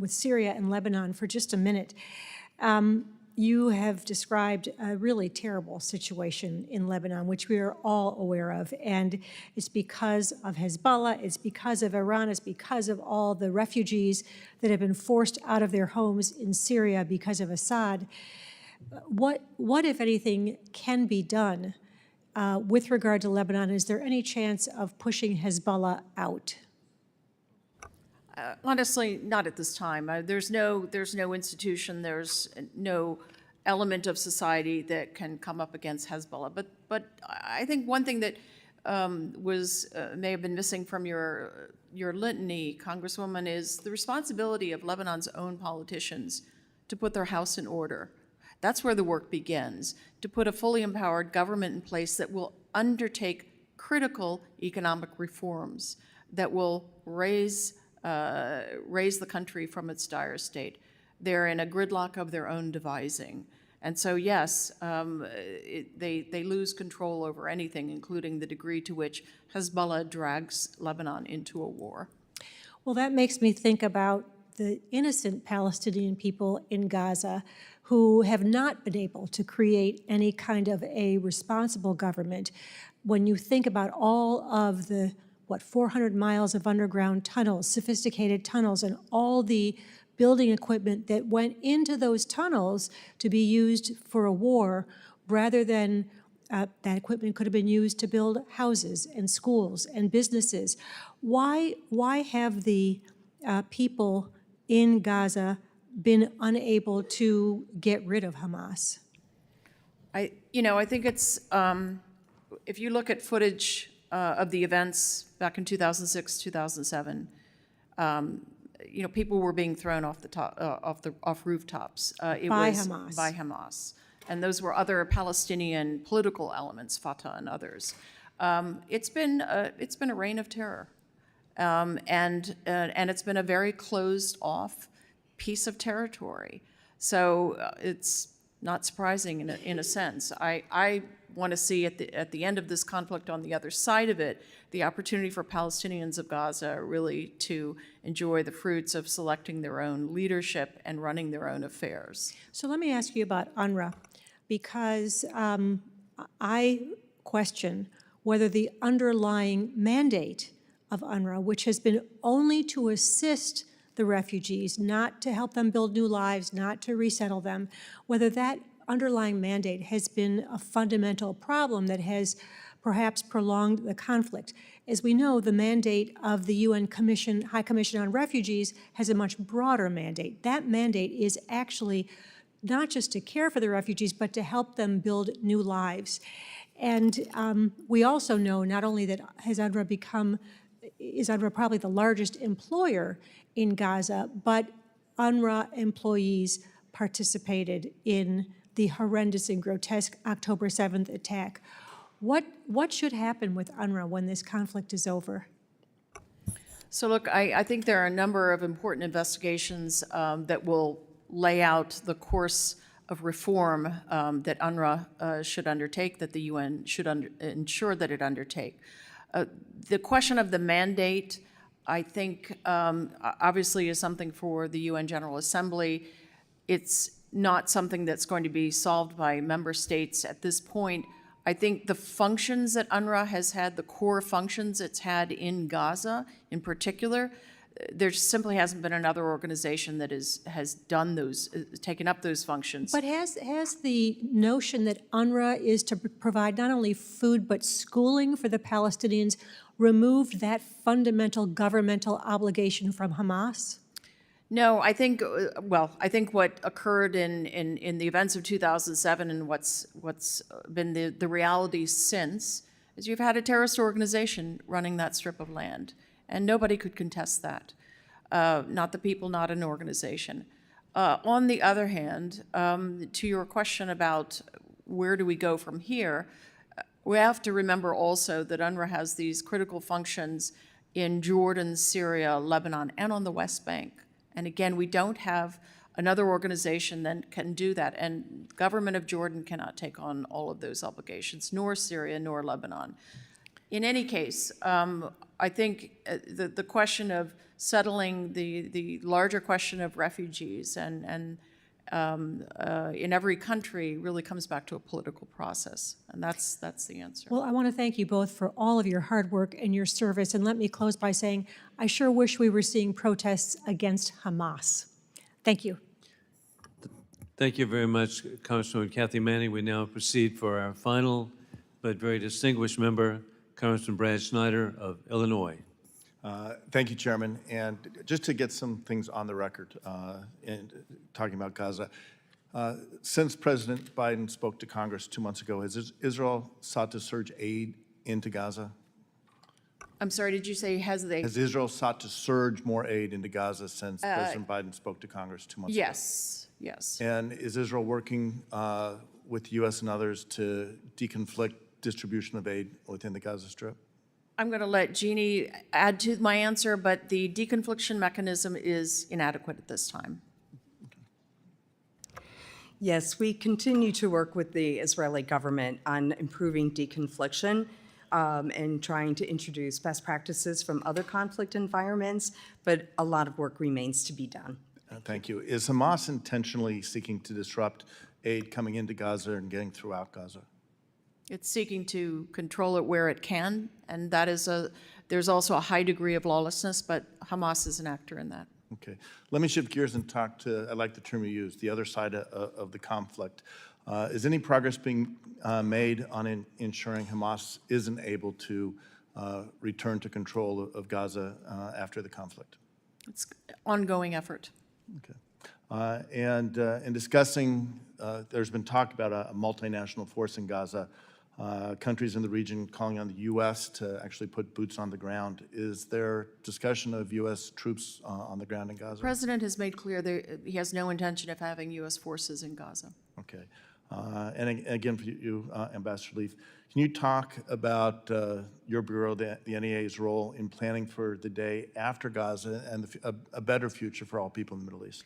Syria and Lebanon for just a minute. You have described a really terrible situation in Lebanon, which we are all aware of, and it's because of Hezbollah, it's because of Iran, it's because of all the refugees that have been forced out of their homes in Syria because of Assad. What, if anything, can be done with regard to Lebanon? Is there any chance of pushing Hezbollah out? Honestly, not at this time. There's no institution, there's no element of society that can come up against Hezbollah. But I think one thing that may have been missing from your litany, Congresswoman, is the responsibility of Lebanon's own politicians to put their house in order. That's where the work begins, to put a fully empowered government in place that will undertake critical economic reforms that will raise the country from its dire state. They're in a gridlock of their own devising. And so, yes, they lose control over anything, including the degree to which Hezbollah drags Lebanon into a war. Well, that makes me think about the innocent Palestinian people in Gaza who have not been able to create any kind of a responsible government. When you think about all of the 400 miles of underground tunnels, sophisticated tunnels, and all the building equipment that went into those tunnels to be used for a war, rather than that equipment could have been used to build houses and schools and businesses. Why have the people in Gaza been unable to get rid of Hamas? I think it's, if you look at footage of the events back in 2006, 2007, people were being thrown off off rooftops. It By was Hamas. By Hamas, and those were other Palestinian political elements, Fatah and others. It's been a reign of terror, and it's been a very closed off piece of territory. So it's not surprising in a sense. I want to see at the end of this conflict, on the other side of it, the opportunity for Palestinians of Gaza really to enjoy the fruits of selecting their own leadership and running their own affairs. So let me ask you about UNRWA, because I question whether the underlying mandate of UNRWA, which has been only to assist the refugees, not to help them build new lives, not to resettle them, whether that underlying mandate has been a fundamental problem that has perhaps prolonged the conflict. As we know, the mandate of the UN High Commission on Refugees has a much broader mandate. That mandate is actually not just to care for the refugees, but to help them build new lives. And we also know not only that is UNRWA probably the largest employer in Gaza, but UNRWA employees participated in the horrendous and grotesque October 7th attack. What should happen with UNRWA when this conflict is over? So look, I think there are a number of important investigations that will lay out the course of reform that UNRWA should undertake, that the UN should ensure that it undertake. The question of the mandate, I think, obviously is something for the UN General Assembly. It's not something that's going to be solved by member states at this point. I think the functions that UNRWA has had, the core functions it's had in Gaza in particular, there simply hasn't been another organization that has done those, taken up those functions. But has the notion that UNRWA is to provide not only food but schooling for the Palestinians removed that fundamental governmental obligation from Hamas? No, I think, I think what occurred in the events of 2007 and what's been the reality since is you've had a terrorist organization running that strip of land, and nobody could contest that. Not the people, not an organization. On the other hand, to your question about where do we go from here, we have to remember also that UNRWA has these critical functions in Jordan, Syria, Lebanon, and on the West Bank. And again, we don't have another organization that can do that. And the government of Jordan cannot take on all of those obligations, nor Syria, nor Lebanon. In any case, I think the question of settling the larger question of refugees and in every country really comes back to a political process. And that's the answer. Well, I want to thank you both for all of your hard work and your service. And let me close by saying, I sure wish we were seeing protests against Hamas. Thank you. Thank you very much, Congresswoman Kathy Manning. We now proceed for our final but very distinguished member, Congressman Brad Schneider of Illinois. Thank you, Chairman. And just to get some things on the record in talking about Gaza, since President Biden spoke to Congress 2 months ago, has Israel sought to surge aid into Gaza? I'm sorry, did you say has Israel sought to surge more aid into Gaza since President Biden spoke to Congress 2 months ago? Yes. And is Israel working with the U.S. and others to deconflict distribution of aid within the Gaza Strip? I'm going to let Jeanne add to my answer, but the deconfliction mechanism is inadequate at this time. Yes, we continue to work with the Israeli government on improving deconfliction and trying to introduce best practices from other conflict environments, but a lot of work remains to be done. Thank you. Is Hamas intentionally seeking to disrupt aid coming into Gaza and getting throughout Gaza? It's seeking to control it where it can, and that is there's also a high degree of lawlessness, but Hamas is an actor in that. Okay. Let me shift gears and talk to, I like the term you used, the other side of the conflict. Is any progress being made on ensuring Hamas isn't able to return to control of Gaza after the conflict? It's an ongoing effort. Okay. And in discussing, there's been talk about a multinational force in Gaza, countries in the region calling on the U.S. to actually put boots on the ground. Is there discussion of U.S. troops on the ground in Gaza? The President has made clear that he has no intention of having U.S. forces in Gaza. Okay. And again, for you, Ambassador Leaf, can you talk about your bureau, the NEA's role in planning for the day after Gaza and a better future for all people in the Middle East?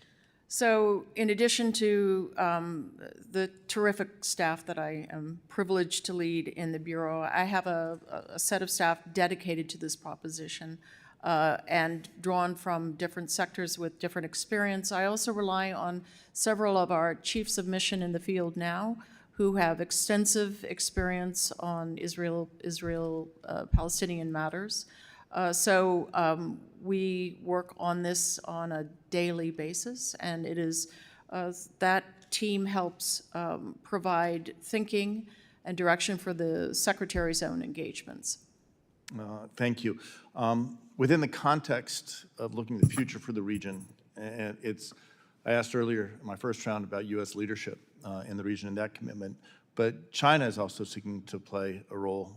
So in addition to the terrific staff that I am privileged to lead in the Bureau, I have a set of staff dedicated to this proposition and drawn from different sectors with different experience. I also rely on several of our chiefs of mission in the field now who have extensive experience on Israel-Palestinian matters. So we work on this on a daily basis, and it is that team helps provide thinking and direction for the Secretary's own engagements. Thank you. Within the context of looking at the future for the region, and I asked earlier in my first round about U.S. leadership in the region and that commitment, but China is also seeking to play a role,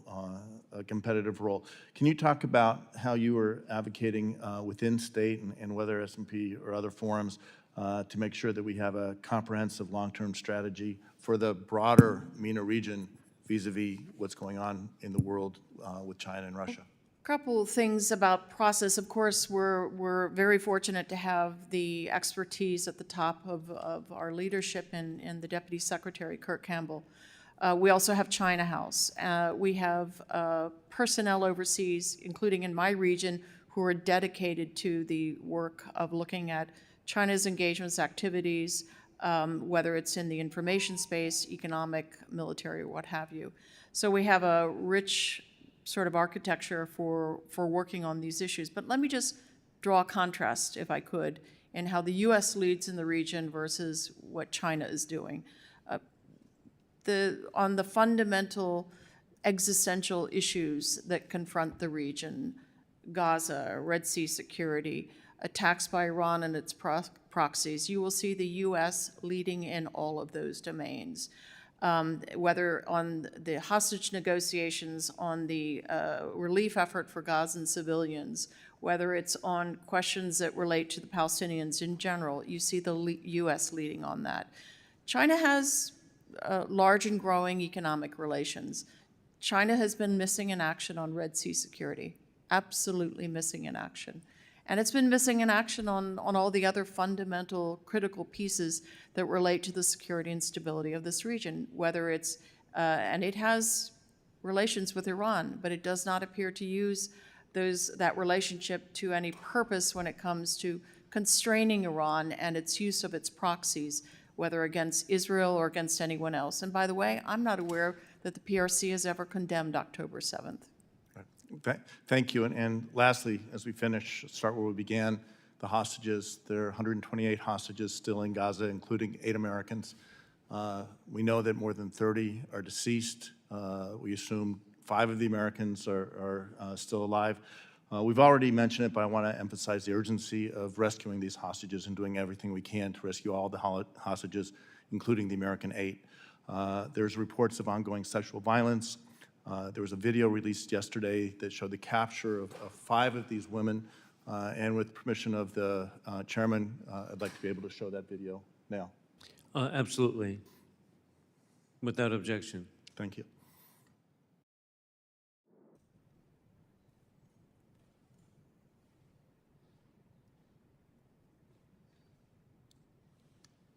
a competitive role. Can you talk about how you are advocating within state and whether S&P or other forums to make sure that we have a comprehensive long-term strategy for the broader MENA region vis-a-vis what's going on in the world with China and Russia? Couple of things about process. Of course, we're very fortunate to have the expertise at the top of our leadership in the Deputy Secretary, Kurt Campbell. We also have China House. We have personnel overseas, including in my region, who are dedicated to the work of looking at China's engagements, activities, whether it's in the information space, economic, military, or what have you. So we have a rich sort of architecture for working on these issues. But let me just draw a contrast, if I could, in how the U.S. leads in the region versus what China is doing. On the fundamental existential issues that confront the region, Gaza, Red Sea security, attacks by Iran and its proxies, you will see the U.S. leading in all of those domains. Whether on the hostage negotiations, on the relief effort for Gazan civilians, whether it's on questions that relate to the Palestinians in general, you see the U.S. leading on that. China has large and growing economic relations. China has been missing in action on Red Sea security, absolutely missing in action. And it's been missing in action on all the other fundamental critical pieces that relate to the security and stability of this region, whether it's, and it has relations with Iran, but it does not appear to use that relationship to any purpose when it comes to constraining Iran and its use of its proxies, whether against Israel or against anyone else. And by the way, I'm not aware that the PRC has ever condemned October 7th. Thank you. And lastly, as we finish, start where we began, the hostages. There are 128 hostages still in Gaza, including 8 Americans. We know that more than 30 are deceased. We assume 5 of the Americans are still alive. We've already mentioned it, but I want to emphasize the urgency of rescuing these hostages and doing everything we can to rescue all the hostages, including the American 8. There's reports of ongoing sexual violence. There was a video released yesterday that showed the capture of 5 of these women, and with permission of the chairman, I'd like to be able to show that video now. Absolutely. Without objection. Thank you.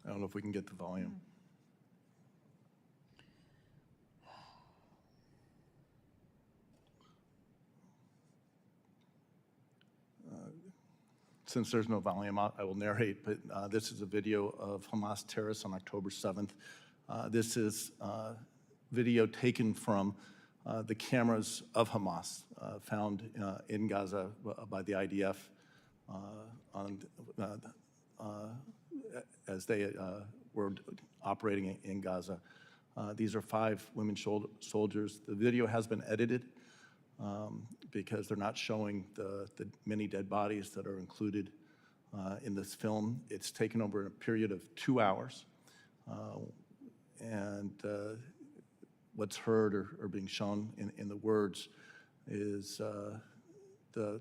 I don't know if we can get the volume. Since there's no volume, I will narrate, but this is a video of Hamas terrorists on October 7th. This is video taken from the cameras of Hamas found in Gaza by the IDF as they were operating in Gaza. These are 5 women soldiers. The video has been edited because they're not showing the many dead bodies that are included in this film. It's taken over a period of 2 hours. And what's heard or being shown in the words is the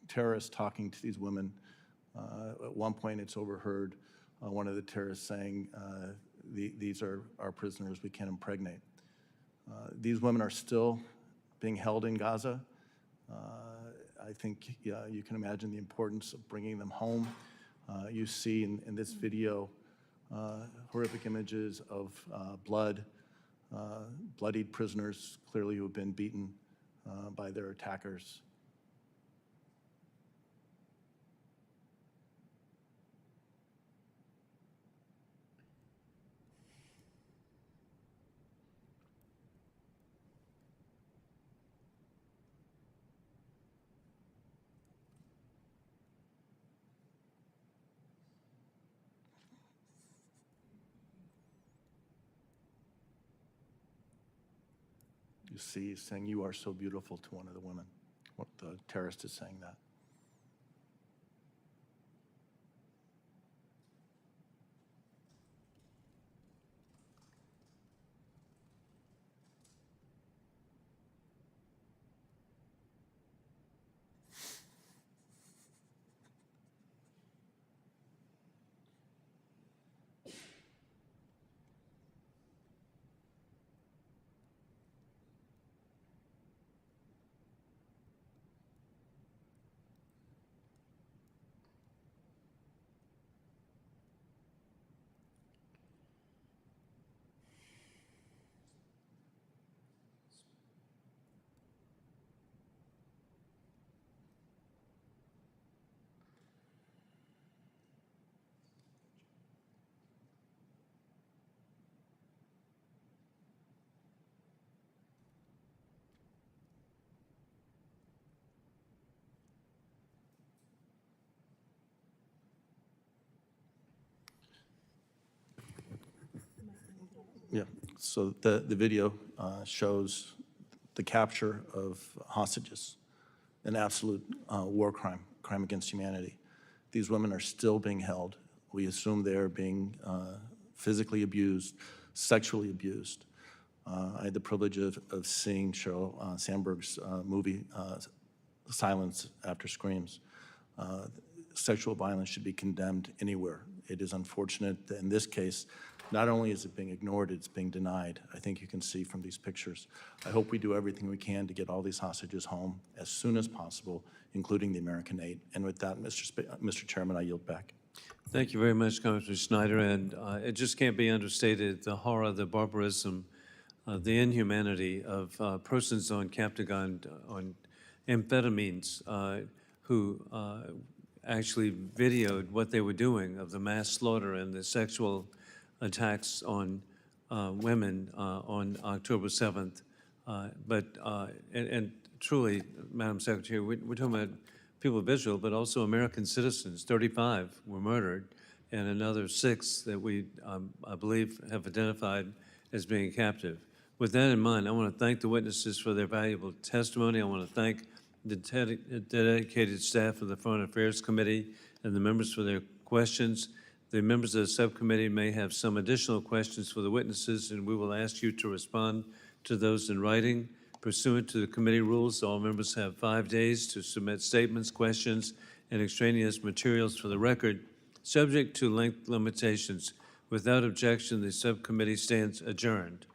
terrorists talking to these women. At one point, it's overheard one of the terrorists saying, these are our prisoners, we can't impregnate. These women are still being held in Gaza. I think you can imagine the importance of bringing them home. You see in this video horrific images of bloodied prisoners, clearly who have been beaten by their attackers. You see, he's saying, "You are so beautiful" to one of the women. What the terrorist is saying that. So the video shows the capture of hostages, an absolute war crime against humanity. These women are still being held. We assume they're being physically abused, sexually abused. I had the privilege of seeing Sheryl Sandberg's movie, Silence After Screams. Sexual violence should be condemned anywhere. It is unfortunate that in this case, not only is it being ignored, it's being denied. I think you can see from these pictures. I hope we do everything we can to get all these hostages home as soon as possible, including the American aid. And with that, Mr. Chairman, I yield back. Thank you very much, Congressman Snyder. And it just can't be understated, the horror, the barbarism, the inhumanity of persons on Captagon on amphetamines who actually videoed what they were doing of the mass slaughter and the sexual attacks on women on October 7th. And truly, Madam Secretary, we're talking about people of Israel, but also American citizens. 35 were murdered, and another 6 that we, I believe, have identified as being captive. With that in mind, I want to thank the witnesses for their valuable testimony. I want to thank the dedicated staff of the Foreign Affairs Committee and the members for their questions. The members of the subcommittee may have some additional questions for the witnesses, and we will ask you to respond to those in writing. Pursuant to the committee rules, all members have 5 days to submit statements, questions, and extraneous materials for the record, subject to length limitations. Without objection, the subcommittee stands adjourned.